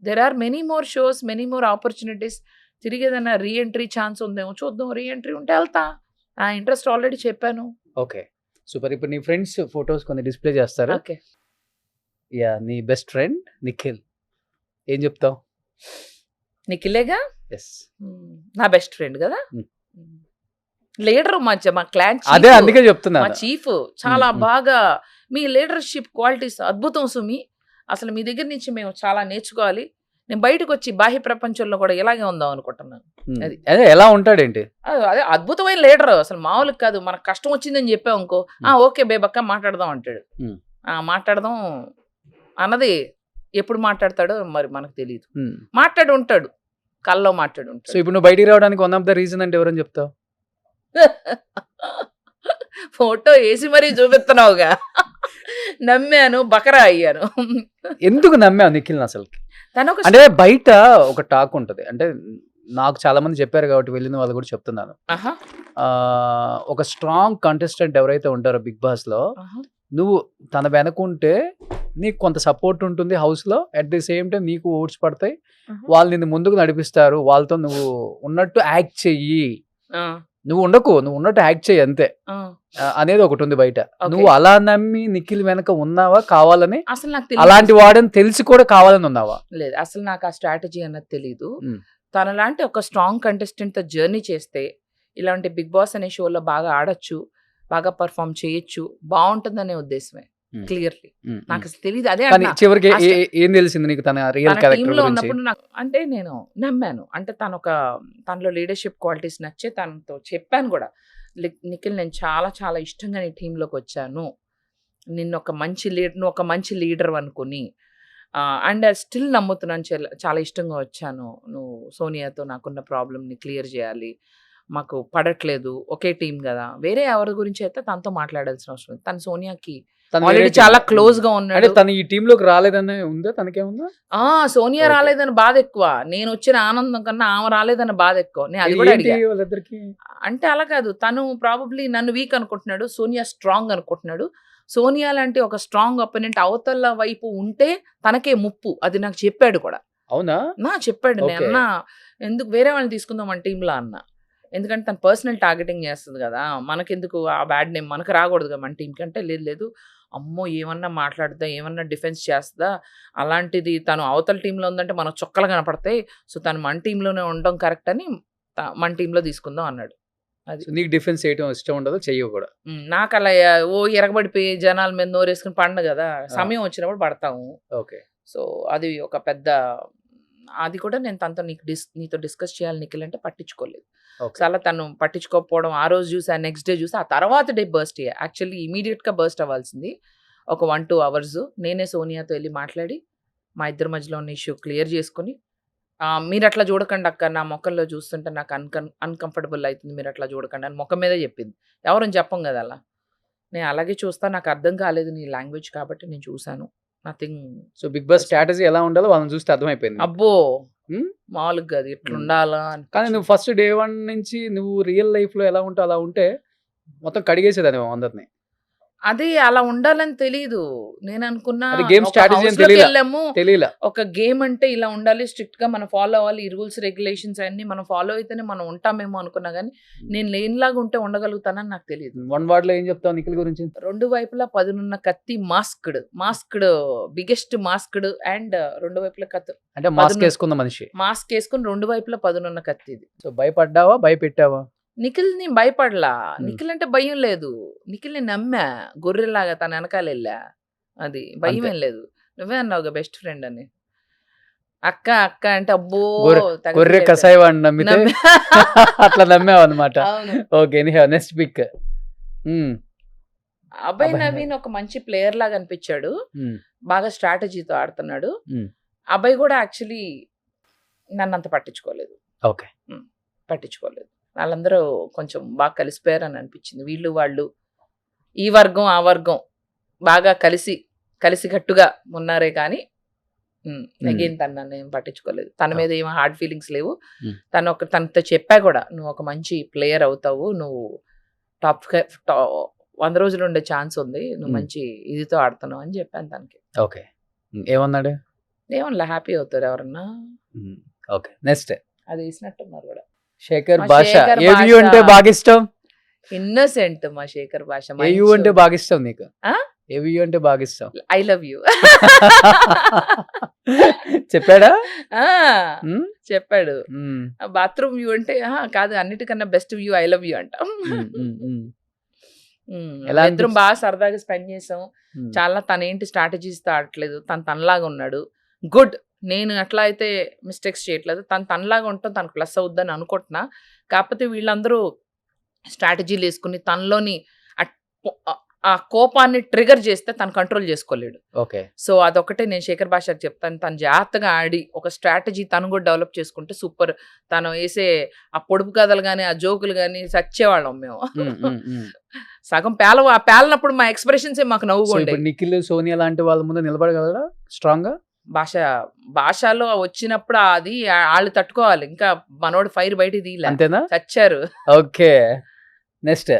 Speaker 3: There are many more shows, many more opportunities. తిరిగి ఏదైనా రీఎంట్రీ ఛాన్స్ ఉందేమో చూద్దాం. రీఎంట్రీ ఉంటే వెళ్తా. నా ఇంట్రెస్ట్ ఆల్రెడీ చెప్పాను.
Speaker 2: Okay, super. ఇప్పుడు నీ ఫ్రెండ్స్ ఫొటోస్ కొన్ని డిస్ప్లే చేస్తారు.
Speaker 3: ఓకే.
Speaker 2: యా, నీ బెస్ట్ ఫ్రెండ్ నిఖిల్, ఏం చెప్తావు?
Speaker 3: నిఖిలేగా
Speaker 2: ఎస్,
Speaker 3: నా బెస్ట్ ఫ్రెండ్ కదా. లీడర్ మా క్లాన్
Speaker 2: అదే అందుకే చెప్తున్నా.
Speaker 3: మా చీఫ్ చాలా బాగా, మీ లీడర్షిప్ క్వాలిటీస్ అద్భుతం సుమి. అసలు మీ దగ్గర నుంచి మేము చాలా నేర్చుకోవాలి. నేను బయటకు వచ్చి బాహ్య ప్రపంచంలో కూడా ఇలాగే ఉందాం అనుకుంటున్నాను. అది
Speaker 2: అదే ఎలా ఉంటాడేంటి,
Speaker 3: అదే అద్భుతమైన లీడర్. అసలు మామూలుగా కాదు. మనకు కష్టం వచ్చిందని చెప్పావు అనుకో, ఓకే బేబక్క మాట్లాడదాం అంటాడు. మాట్లాడదాం అన్నది ఎప్పుడు మాట్లాడతాడో మరి మనకు తెలియదు. మాట్లాడి ఉంటాడు, కల్లో మాట్లాడి ఉంటాడు.
Speaker 2: సో ఇప్పుడు నువ్వు బయటికి రావడానికి వన్ ఆఫ్ ద రీజన్ అంటే ఎవరని చెప్తావు?
Speaker 3: ఫోటో వేసి మరీ చూపిస్తున్నావుగా. నమ్మాను, బకరా అయ్యాను.
Speaker 2: ఎందుకు నమ్మావు నిఖిల్ అసలుకి? అంటే బయట ఒక టాక్ ఉంటది, అంటే నాకు చాలా మంది చెప్పారు కాబట్టి వెళ్ళిన వాళ్ళు కూడా చెప్తున్నాను. ఒక స్ట్రాంగ్ కంటెస్టెంట్ ఎవరైతే ఉంటారో బిగ్ బాస్ లో, నువ్వు తన వెనకుంటే నీకు కొంత సపోర్ట్ ఉంటుంది హౌస్ లో, అట్ ది సేమ్ టైం నీకు ఓట్స్ పడతాయి, వాళ్ళు నిన్ను ముందుకు నడిపిస్తారు, వాళ్ళతో నువ్వు ఉన్నట్టు యాక్ట్ చెయ్యి, నువ్వు ఉన్నట్టు యాక్ట్ చెయ్యి అంతే అనేది ఒకటి ఉంది బయట. నువ్వు అలా నమ్మి నిఖిల్ వెనక ఉన్నావా కావాలని?
Speaker 3: అసలు నాకు
Speaker 2: అలాంటి వాడని తెలిసి కూడా కావాలని ఉన్నావా?
Speaker 3: లేదు, అసలు నాకు ఆ స్ట్రాటజీ అన్నది తెలీదు. తనలాంటి ఒక స్ట్రాంగ్ కంటెస్టెంట్ తో జర్నీ చేస్తే ఇలాంటి బిగ్ బాస్ అనే షోలో బాగా ఆడొచ్చు, బాగా పర్ఫామ్ చేయొచ్చు, బాగుంటుందనే ఉద్దేశమే. క్లియర్లీ నాకు అసలు తెలియదు. అదే
Speaker 2: చివరికి ఏం తెలిసింది నీకు తన రియల్ క్యారెక్టర్ లో
Speaker 3: ఉన్నప్పుడు? నాకు అంటే నేను నమ్మాను. అంటే తనలో లీడర్షిప్ క్వాలిటీస్ నచ్చే తనతో చెప్పాను కూడా, నిఖిల్ నేను చాలా చాలా ఇష్టంగా నీ టీంలోకి వచ్చాను, నిన్ను నువ్వు ఒక మంచి లీడర్ అనుకుని, అండ్ స్టిల్ నమ్ముతున్నాను, చాలా ఇష్టంగా వచ్చాను. నువ్వు సోనియాతో నాకున్న ప్రాబ్లమ్ని క్లియర్ చేయాలి, మాకు పడట్లేదు, ఒకే టీం కదా, వేరే ఎవరి గురించి అయితే తనతో మాట్లాడాల్సిన అవసరం. తను సోనియాకి ఆల్రెడీ చాలా క్లోజ్ గా ఉన్నాడు.
Speaker 2: తను ఈ టీమ్ లోకి రాలేదని ఉందా? తనకేముందా?
Speaker 3: సోనియా రాలేదని బాధ ఎక్కువ, నేను వచ్చిన ఆనందం కన్నా ఆమె రాలేదని బాధ ఎక్కువ. నేను అది కూడా అడిగా. అంటే అలా కాదు, తను ప్రాబబ్లీ నన్ను వీక్ అనుకుంటున్నాడు, సోనియా స్ట్రాంగ్ అనుకుంటున్నాడు. సోనియా లాంటి ఒక స్ట్రాంగ్ అపోనెంట్ అవతల వైపు ఉంటే తనకే ముప్పు, అది నాకు చెప్పాడు కూడా.
Speaker 2: అవునా?
Speaker 3: చెప్పాడు. నేను అన్నా ఎందుకు వేరే వాళ్ళని తీసుకుందాం మన టీంలో అన్న, ఎందుకంటే తను పర్సనల్ టార్గెటింగ్ చేస్తుంది కదా, మనకెందుకు ఆ బ్యాడ్ నేమ్, మనకు రాకూడదు కదా మన టీంకి. అంటే లేదు అమ్మో ఏమన్నా మాట్లాడుతా, ఏమన్నా డిఫెన్స్ చేస్తుందా, అలాంటిది తను అవతల టీంలో ఉందంటే మనకు చొక్కలు కనపడతాయి, సో తను మన టీంలోనే ఉండడం కరెక్ట్ అని మన టీంలో తీసుకుందాం అన్నాడు. అది
Speaker 2: నీకు డిఫెన్స్ చేయడం ఇష్టం ఉండదు, చెయ్యవు కూడా.
Speaker 3: నాకు అలా ఎరగబడిపోయి జనాల మీద నోరేసుకుని పండు కదా, సమయం వచ్చినప్పుడు పడతాము.
Speaker 2: ఓకే.
Speaker 3: సో అది ఒక పెద్ద, అది కూడా నేను తనతో నీతో డిస్కస్ చేయాలి నిఖిల్ అంటే పట్టించుకోలేదు. చాలా తను పట్టించుకోకపోవడం, ఆ రోజు చూసి ఆ నెక్స్ట్ డే చూసి ఆ తర్వాత డే బర్స్ట్ అయ్యా. యాక్చువల్లీ ఇమీడియట్గా బర్స్ట్ అవ్వాల్సింది ఒక 1-2 అవర్స్. నేనే సోనియాతో వెళ్ళి మాట్లాడి మా ఇద్దరి మధ్యలో ఉన్న ఇష్యూ క్లియర్ చేసుకుని, మీరు అట్లా చూడకండి అక్క, నా మొక్కల్లో చూస్తుంటే నాకు అన్కంఫర్టబుల్ అవుతుంది, మీరు అట్లా చూడకండి అని మొక్క మీదే చెప్పింది. ఎవరని చెప్పం కదా అలా, నేను అలాగే చూస్తా, నాకు అర్థం కాలేదు నీ లాంగ్వేజ్ కాబట్టి నేను చూశాను, nothing.
Speaker 2: So Bigg Boss strategy ఎలా ఉండాలో వాళ్ళని చూస్తే అర్థమైపోయింది.
Speaker 3: అబ్బో మామూలుగా అది ఇట్లా ఉండాలా.
Speaker 2: కానీ నువ్వు ఫస్ట్ డే 1 నుంచి నువ్వు రియల్ లైఫ్ లో ఎలా ఉంటావు అలా ఉంటే మొత్తం కడిగేసేదాన్ని అందరినీ.
Speaker 3: అది అలా ఉండాలని తెలీదు. నేను అనుకున్నా
Speaker 2: గేమ్ స్ట్రాటజీ అని తెలియలా.
Speaker 3: ఒక గేమ్ అంటే ఇలా ఉండాలి, స్ట్రిక్ట్ గా మనం ఫాలో అవ్వాలి, ఈ రూల్స్ రెగ్యులేషన్స్ అన్ని మనం ఫాలో అయితేనే మనం ఉంటామేమో అనుకున్నా, కానీ నేను లేనిలాగా ఉంటే ఉండగలుగుతానని నాకు తెలియదు.
Speaker 2: 1 word లో ఏం చెప్తావు నిఖిల్ గురించి?
Speaker 3: 2 వైపులా పదునున్న కత్తి, మాస్క్డ్ బిగ్గెస్ట్ మాస్క్డ్, అండ్ 2 వైపులా కత్తి
Speaker 2: అంటే మాస్క్ వేసుకున్న మనిషి,
Speaker 3: మాస్క్ వేసుకుని 2 వైపులా పదునున్న కత్తి. ఇది
Speaker 2: సో భయపడ్డావా, భయపెట్టావా?
Speaker 3: నిఖిల్ ని భయపడలా. నిఖిల్ అంటే భయం లేదు, నిఖిల్ ని నమ్మా, గొర్రెలాగా తన వెనకాల వెళ్ళా, అది భయం ఏం లేదు. నువ్వే అన్నావుగా బెస్ట్ ఫ్రెండ్ అని, అక్క అక్క అంటే అబ్బో
Speaker 2: గొర్రె కసాయవాడిని నమ్మితే అట్లా నమ్మావు అనమాట. Okay, next pic.
Speaker 3: Abhay
Speaker 2: Abhay
Speaker 3: Naveen ఒక మంచి ప్లేయర్ లాగా అనిపించాడు,
Speaker 2: ఉమ్,
Speaker 3: బాగా స్ట్రాటజీతో ఆడుతున్నాడు.
Speaker 2: ఉమ్,
Speaker 3: అభయ్ కూడా యాక్చువల్లీ నన్ను అంత పట్టించుకోలేదు,
Speaker 2: ఓకే.
Speaker 3: పట్టించుకోలేదు. వాళ్ళందరూ కొంచెం బాగా కలిసిపోయారు అని అనిపించింది. వీళ్ళు వాళ్ళు ఈ వర్గం ఆ వర్గం బాగా కలిసికట్టుగా ఉన్నారే కానీ అగైన్ తను నన్ను ఏం పట్టించుకోలేదు. తన మీద ఏం హార్డ్ ఫీలింగ్స్ లేవు. తనతో చెప్పా కూడా, నువ్వు ఒక మంచి ప్లేయర్ అవుతావు, నువ్వు టాప్ 100 రోజులు ఉండే ఛాన్స్ ఉంది, నువ్వు మంచి ఇదితో ఆడుతున్నావు అని చెప్పాను తనకి.
Speaker 2: ఓకే, ఏమన్నాడు?
Speaker 3: ఏమన్నా హ్యాపీ అవుతారు ఎవరన్నా.
Speaker 2: ఓకే, నెక్స్ట్
Speaker 3: అది వేసినట్టున్నారు కూడా.
Speaker 2: శేఖర్
Speaker 3: మా
Speaker 2: భాష.
Speaker 3: శేఖర్
Speaker 2: ఏయు
Speaker 3: భాష.
Speaker 2: అంటే బాగా ఇష్టం.
Speaker 3: ఇన్నోసెంట్ మా శేఖర్ భాష.
Speaker 2: ఏయు అంటే బాగా ఇష్టం నీకు?
Speaker 3: ఆ?
Speaker 2: ఏయు అంటే బాగా ఇష్టం.
Speaker 3: ఐ లవ్ యూ
Speaker 2: చెప్పాడా?
Speaker 3: చెప్పాడు.
Speaker 2: ఉమ్,
Speaker 3: బాత్రూమ్ వ్యూ అంటే కాదు, అన్నిటికన్నా best view I love you అంట.
Speaker 2: ఉమ్, ఉమ్, ఉమ్. ఎలా
Speaker 3: ఇద్దరం
Speaker 2: అనిపించింది?
Speaker 3: బాగా సరదాగా స్పెండ్ చేసాం.
Speaker 2: ఉమ్,
Speaker 3: చాలా తనేంటి స్ట్రాటజీస్తో ఆడట్లేదు, తనలాగా ఉన్నాడు. గుడ్. నేను ఎట్లా అయితే మిస్టేక్స్ చేయట్లేదు, తనలాగా ఉంటాం, తనకు ప్లస్ అవుద్దని అనుకుంటున్నా. కాకపోతే వీళ్ళందరూ స్ట్రాటజీలు వేసుకుని తనలోని ఆ కోపాన్ని ట్రిగర్ చేస్తే తను కంట్రోల్ చేసుకోలేడు.
Speaker 2: ఓకే.
Speaker 3: సో అదొకటే నేను శేఖర్ భాషకి చెప్తాను, తను జాగ్రత్తగా ఆడి ఒక స్ట్రాటజీ తను కూడా డెవలప్ చేసుకుంటే సూపర్. తను వేసే ఆ పొడుపు కథలు కానీ ఆ జోకులు కానీ సచ్చేవాళ్ళం మేము.
Speaker 2: ఉమ్, ఉమ్, ఉమ్.
Speaker 3: సగం పేలనప్పుడు మా ఎక్స్ప్రెషన్సే మాకు
Speaker 2: సో
Speaker 3: నవ్వుకోండి.
Speaker 2: ఇప్పుడు నిఖిల్, సోనియా లాంటి వాళ్ళ ముందు నిలబడగలరా స్ట్రాంగ్ గా?
Speaker 3: భాషలో వచ్చినప్పుడు అది వాళ్ళు తట్టుకోవాలి. ఇంకా మనోడు ఫైర్ బయటికి తీయలే,
Speaker 2: అంతేనా?
Speaker 3: చచ్చారు.
Speaker 2: Okay, next.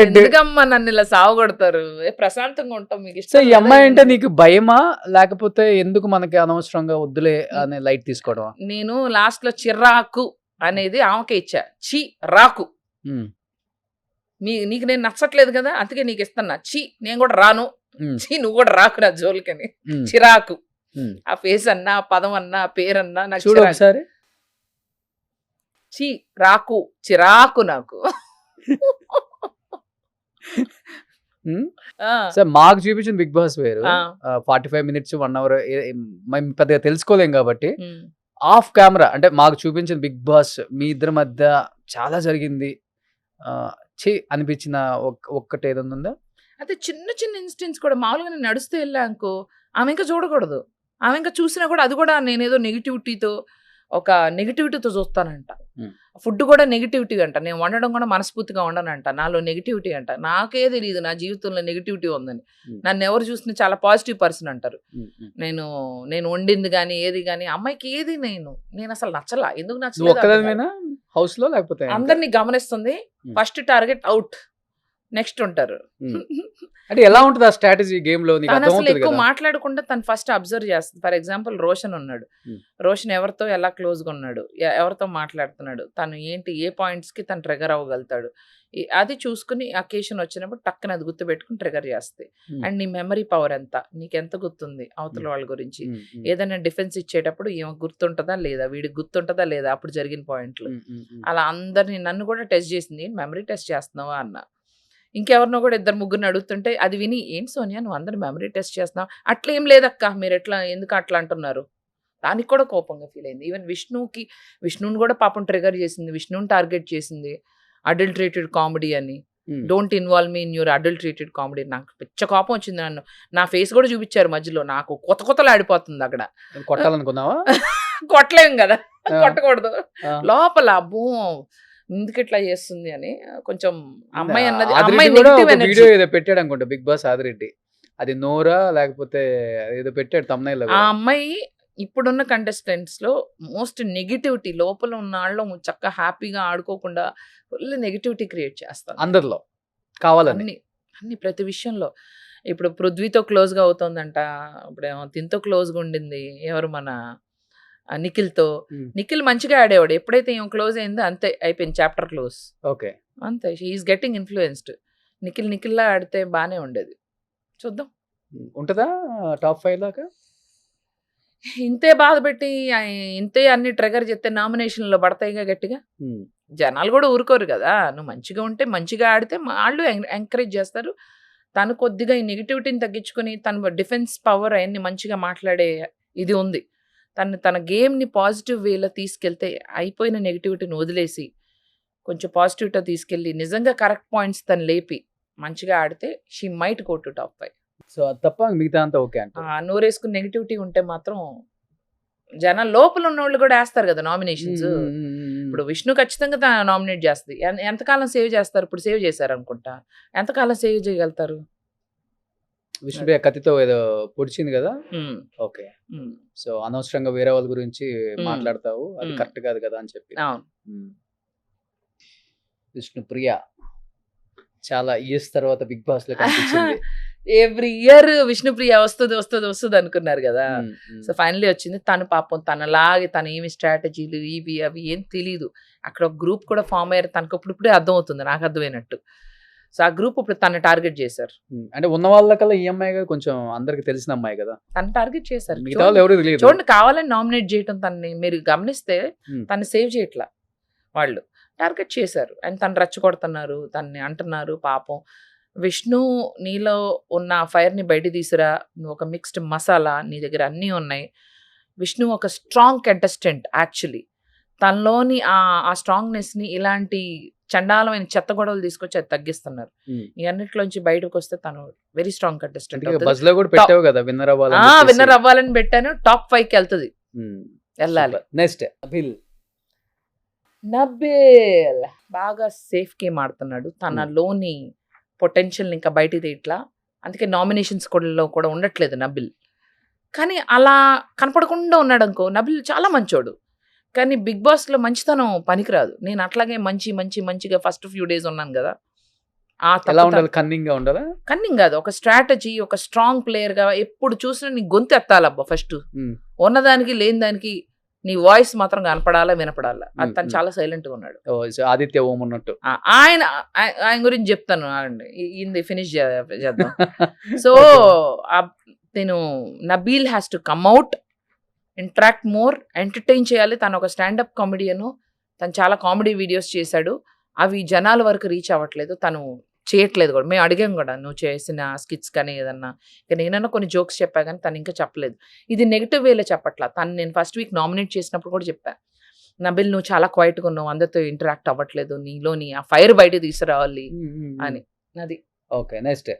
Speaker 3: ఎందుకమ్మా నన్ను ఇలా సావగొడతారు? ప్రశాంతంగా ఉంటాం, మీకు
Speaker 2: సో
Speaker 3: ఇష్టం
Speaker 2: ఈ అమ్మాయి అంటే నీకు భయమా, లేకపోతే ఎందుకు మనకి అనవసరంగా వద్దులే అనే లైట్ తీసుకోవడం?
Speaker 3: నేను లాస్ట్ లో చిరాకు అనేది ఆమెకే ఇచ్చా. రాకు, నీకు నేను నచ్చట్లేదు కదా, అందుకే నీకు ఇస్తున్నా. నేను కూడా రాను, నువ్వు కూడా రాకు నా జోలికని. చిరాకు, ఆ ఫేస్ అన్నా, ఆ పదం అన్నా, ఆ పేరన్నా నాకు
Speaker 2: చూడు ఒకసారి.
Speaker 3: రాకు, చిరాకు నాకు.
Speaker 2: సార్ మాకు చూపించిన బిగ్ బాస్ వేరు. 45 minutes 1 hour మేము పెద్దగా తెలుసుకోలేం కాబట్టి ఆఫ్ కెమెరా అంటే మాకు చూపించిన బిగ్ బాస్ మీ ఇద్దరి మధ్య చాలా జరిగింది అనిపించిన ఒక్కటి ఏదైనా ఉందా?
Speaker 3: అయితే చిన్న చిన్న ఇన్స్టెన్స్ కూడా మామూలుగా నేను నడుస్తూ వెళ్ళా అనుకో, ఆమె ఇంకా చూడకూడదు. ఆమె ఇంకా చూసినా కూడా అది కూడా నేనేదో నెగిటివిటీతో చూస్తానంట. ఫుడ్ కూడా నెగిటివిటీ అంట, నేను వండడం కూడా మనస్ఫూర్తిగా వండనంట, నాలో నెగిటివిటీ అంట. నాకే తెలియదు నా జీవితంలో నెగిటివిటీ ఉందని. నన్ను ఎవరు చూసినా చాలా పాజిటివ్ పర్సన్ అంటారు. నేను వండింది కానీ ఏది కానీ అమ్మాయికి ఏది నేను అసలు నచ్చలా. ఎందుకు నచ్చలేదు?
Speaker 2: హౌస్ లో లేకపోతే
Speaker 3: అందరినీ గమనిస్తుంది. ఫస్ట్ టార్గెట్ అవుట్, నెక్స్ట్ ఉంటారు.
Speaker 2: అంటే ఎలా ఉంటుంది ఆ స్ట్రాటజీ గేమ్ లో?
Speaker 3: అసలు ఎక్కువ మాట్లాడకుండా తను ఫస్ట్ అబ్జర్వ్ చేస్తుంది. ఫర్ ఎగ్జాంపుల్ రోషన్ ఉన్నాడు, రోషన్ ఎవరితో ఎలా క్లోజ్ గా ఉన్నాడు, ఎవరితో మాట్లాడుతున్నాడు, తను ఏంటి, ఏ పాయింట్స్ కి తను ట్రిగర్ అవ్వగలుగుతాడు, అది చూసుకుని అకేషన్ వచ్చినప్పుడు టక్కన అది గుర్తు పెట్టుకుని ట్రిగర్ చేస్తాయి. అండ్ నీ మెమరీ పవర్ ఎంత, నీకెంత గుర్తుంది అవతల వాళ్ళ గురించి. ఏదైనా డిఫెన్స్ ఇచ్చేటప్పుడు ఏమో గుర్తుంటుందా లేదా, వీడికి గుర్తుంటుందా లేదా అప్పుడు జరిగిన పాయింట్లు. అలా అందరినీ నన్ను కూడా టెస్ట్ చేసింది. మెమరీ టెస్ట్ చేస్తున్నావా అన్న. ఇంకెవరినో కూడా 2-3 అడుగుతుంటే అది విని, ఏంటి సోనియా నువ్వు అందరు మెమరీ టెస్ట్ చేస్తున్నావు, అట్లా ఏం లేదక్క, మీరు ఎందుకు అట్లా అంటున్నారు, దానికి కూడా కోపంగా ఫీల్ అయింది. ఈవెన్ విష్ణుని కూడా పాపం ట్రిగర్ చేసింది, విష్ణుని టార్గెట్ చేసింది. అడల్ట్రేటెడ్ కామెడీ అని, don't involve me in your adulterated comedy. నాకు పిచ్చ కోపం వచ్చింది. నన్ను నా ఫేస్ కూడా చూపించారు మధ్యలో, నాకు కొత్తలు ఆడిపోతుంది అక్కడ.
Speaker 2: కొట్టాలనుకున్నావా?
Speaker 3: కొట్టలేం కదా, కొట్టకూడదు. లోపల అబ్బో ఎందుకు ఇట్లా చేస్తుంది అని కొంచెం అమ్మాయి అన్నది, అమ్మాయి నెగటివ్ ఎనర్జీ
Speaker 2: ఏదో పెట్టాడు అనుకుంటా బిగ్ బాస్ ఆదిరెడ్డి. అది నోరా లేకపోతే ఏదో పెట్టాడు తమ్నైల్.
Speaker 3: ఆ అమ్మాయి ఇప్పుడున్న కంటెస్టెంట్స్ లో మోస్ట్ నెగిటివిటీ లోపల ఉన్న వాళ్ళు చక్కగా హ్యాపీగా ఆడుకోకుండా ఫుల్ నెగిటివిటీ క్రియేట్ చేస్తారు
Speaker 2: అందరిలో కావాలని.
Speaker 3: అన్ని ప్రతి విషయంలో. ఇప్పుడు పృథ్వీతో క్లోజ్ గా అవుతుందంట, ఇప్పుడు తింతో క్లోజ్ గా ఉండింది ఎవరు, మన నిఖిల్తో. నిఖిల్ మంచిగా ఆడేవాడు, ఎప్పుడైతే ఏం క్లోజ్ అయిందో అంతే అయిపోయింది, చాప్టర్ క్లోజ్.
Speaker 2: ఓకే,
Speaker 3: అంతే. She is getting influenced. నిఖిల్లా ఆడితే బానే ఉండేది. చూద్దాం
Speaker 2: ఉంటుందా టాప్ 5 దాకా.
Speaker 3: ఇంతే బాధ పెట్టి ఇంతే అన్ని ట్రిగర్ చేస్తే నామినేషన్లో పడతాయిగా గట్టిగా. జనాలు కూడా ఊరుకోరు కదా. నువ్వు మంచిగా ఉంటే, మంచిగా ఆడితే వాళ్ళు ఎంకరేజ్ చేస్తారు. తను కొద్దిగా ఈ నెగిటివిటీని తగ్గించుకొని తన డిఫెన్స్ పవర్ అవన్నీ మంచిగా మాట్లాడే ఇది ఉంది. తన గేమ్ని పాజిటివ్ వేలో తీసుకెళ్తే అయిపోయిన నెగిటివిటీని వదిలేసి కొంచెం పాజిటివ్‌తో తీసుకెళ్ళి నిజంగా కరెక్ట్ పాయింట్స్ తను లేపి మంచిగా ఆడితే she might go to top 5.
Speaker 2: So అది తప్ప మిగతా అంతా ఓకే అంటారు.
Speaker 3: నోరేసుకుని నెగటివిటీ ఉంటే మాత్రం జనాలు లోపల ఉన్నోళ్ళు కూడా వేస్తారు కదా నామినేషన్స్. ఇప్పుడు విష్ణు ఖచ్చితంగా నామినేట్ చేస్తుంది. ఎంతకాలం సేవ్ చేస్తారు? ఇప్పుడు సేవ్ చేశారు అనుకుంటా. ఎంతకాలం సేవ్ చేయగలుగుతారు?
Speaker 2: విష్ణుప్రియ కత్తితో ఏదో పొడిచింది కదా.
Speaker 3: ఉమ్,
Speaker 2: ఓకే.
Speaker 3: ఉమ్,
Speaker 2: సో అనవసరంగా వేరే వాళ్ళ గురించి
Speaker 3: Hmm.
Speaker 2: మాట్లాడతావు, అది
Speaker 3: Hmm.
Speaker 2: కరెక్ట్ కాదు కదా అని చెప్పి.
Speaker 3: అవును.
Speaker 2: విష్ణుప్రియ చాలా ఇయర్స్ తర్వాత బిగ్ బాస్ లో కనిపించింది.
Speaker 3: ఎవ్రీ ఇయర్ విష్ణుప్రియ వస్తుంది వస్తుంది వస్తుంది అనుకున్నారు కదా.
Speaker 2: Hmm.
Speaker 3: సో ఫైనలీ వచ్చింది. తను పాపం తనలాగే తన ఏమి స్ట్రాటజీలు ఇవి అవి ఏం తెలీదు. అక్కడ ఒక గ్రూప్ కూడా ఫామ్ అయ్యారు. తనకు ఇప్పుడే అర్థం అవుతుంది, నాకు అర్థమైనట్టు. సో ఆ గ్రూప్ ఇప్పుడు తను టార్గెట్ చేశారు.
Speaker 2: అంటే ఉన్న వాళ్ళకల్లా ఈ అమ్మాయి కదా కొంచెం అందరికి తెలిసిన అమ్మాయి కదా,
Speaker 3: తను టార్గెట్ చేశారు.
Speaker 2: మిగతా వాళ్ళు ఎవరు తెలియదు.
Speaker 3: చూడండి, కావాలని నామినేట్ చేయటం తనని మీరు గమనిస్తే తను సేవ్ చేయట్లా, వాళ్ళు టార్గెట్ చేశారు. అండ్ తను రెచ్చగొడుతున్నారు, తనని అంటున్నారు. పాపం విష్ణు, నీలో ఉన్న ఫైర్ని బయట తీసురా, నువ్వు ఒక మిక్స్డ్ మసాలా, నీ దగ్గర అన్నీ ఉన్నాయి. విష్ణు ఒక స్ట్రాంగ్ కంటెస్టెంట్ యాక్చువల్లీ. తనలోని ఆ స్ట్రాంగ్నెస్ని ఇలాంటి చండాలమైన చెత్త గొడవలు తీసుకొచ్చి అది తగ్గిస్తున్నారు. ఈ అన్నిట్లోంచి బయటకు వస్తే తను వెరీ స్ట్రాంగ్ కంటెస్టెంట్.
Speaker 2: బస్ లో కూడా పెట్టావు కదా విన్నర్ అవ్వాలి.
Speaker 3: విన్నర్ అవ్వాలని పెట్టాను. టాప్ 5కి వెళ్తుంది, వెళ్ళాలి.
Speaker 2: నెక్స్ట్ అభిల్.
Speaker 3: నబిల్ బాగా సేఫ్ గేమ్ ఆడుతున్నాడు. తనలోని పొటెన్షియల్ ఇంకా బయటిది ఇట్లా, అందుకే నామినేషన్స్ కూడా ఉండట్లేదు నబిల్. కానీ అలా కనపడకుండా ఉన్నాడు అనుకో, నబిల్ చాలా మంచోడు. కానీ బిగ్ బాస్లో మంచితనం పనికిరాదు. నేను అట్లాగే మంచిగా ఫస్ట్ ఫ్యూ డేస్ ఉన్నాను కదా.
Speaker 2: ఎలా ఉండాలి? కన్నింగ్ గా ఉండాలా?
Speaker 3: కన్నింగ్ కాదు, ఒక స్ట్రాటజీ, ఒక స్ట్రాంగ్ ప్లేయర్ గా ఎప్పుడు చూసినా నీ గొంతు ఎత్తాలబ్బా. ఫస్ట్ ఉన్నదానికి లేని దానికి నీ వాయిస్ మాత్రం కనపడాలా, వినపడాలా. అది తను చాలా సైలెంట్ గా ఉన్నాడు.
Speaker 2: ఆదిత్య ఓం ఉన్నట్టు.
Speaker 3: ఆయన గురించి చెప్తాను, ఇది ఫినిష్ చేద్దాం. సో నేను Nabeel has to come out, interact more, entertain చేయాలి. తను ఒక స్టాండప్ కామెడియను. తను చాలా కామెడీ వీడియోస్ చేశాడు. అవి జనాల వరకు రీచ్ అవ్వట్లేదు, తను చేయట్లేదు కూడా. మేము అడిగాం కూడా, నువ్వు చేసిన స్కిట్స్ కానీ ఏదన్నా. ఇక నేనన్నా కొన్ని జోక్స్ చెప్పా కానీ తను ఇంకా చెప్పలేదు. ఇది నెగిటివ్ వేలో చెప్పట్లా. తను నేను ఫస్ట్ వీక్ నామినేట్ చేసినప్పుడు కూడా చెప్పా, నబిల్ నువ్వు చాలా క్వైట్గా ఉన్నావు, అందరితో ఇంటరాక్ట్ అవ్వట్లేదు, నీలోని ఆ ఫైర్ బయట తీసుకురావాలి అని. అది
Speaker 2: okay. Next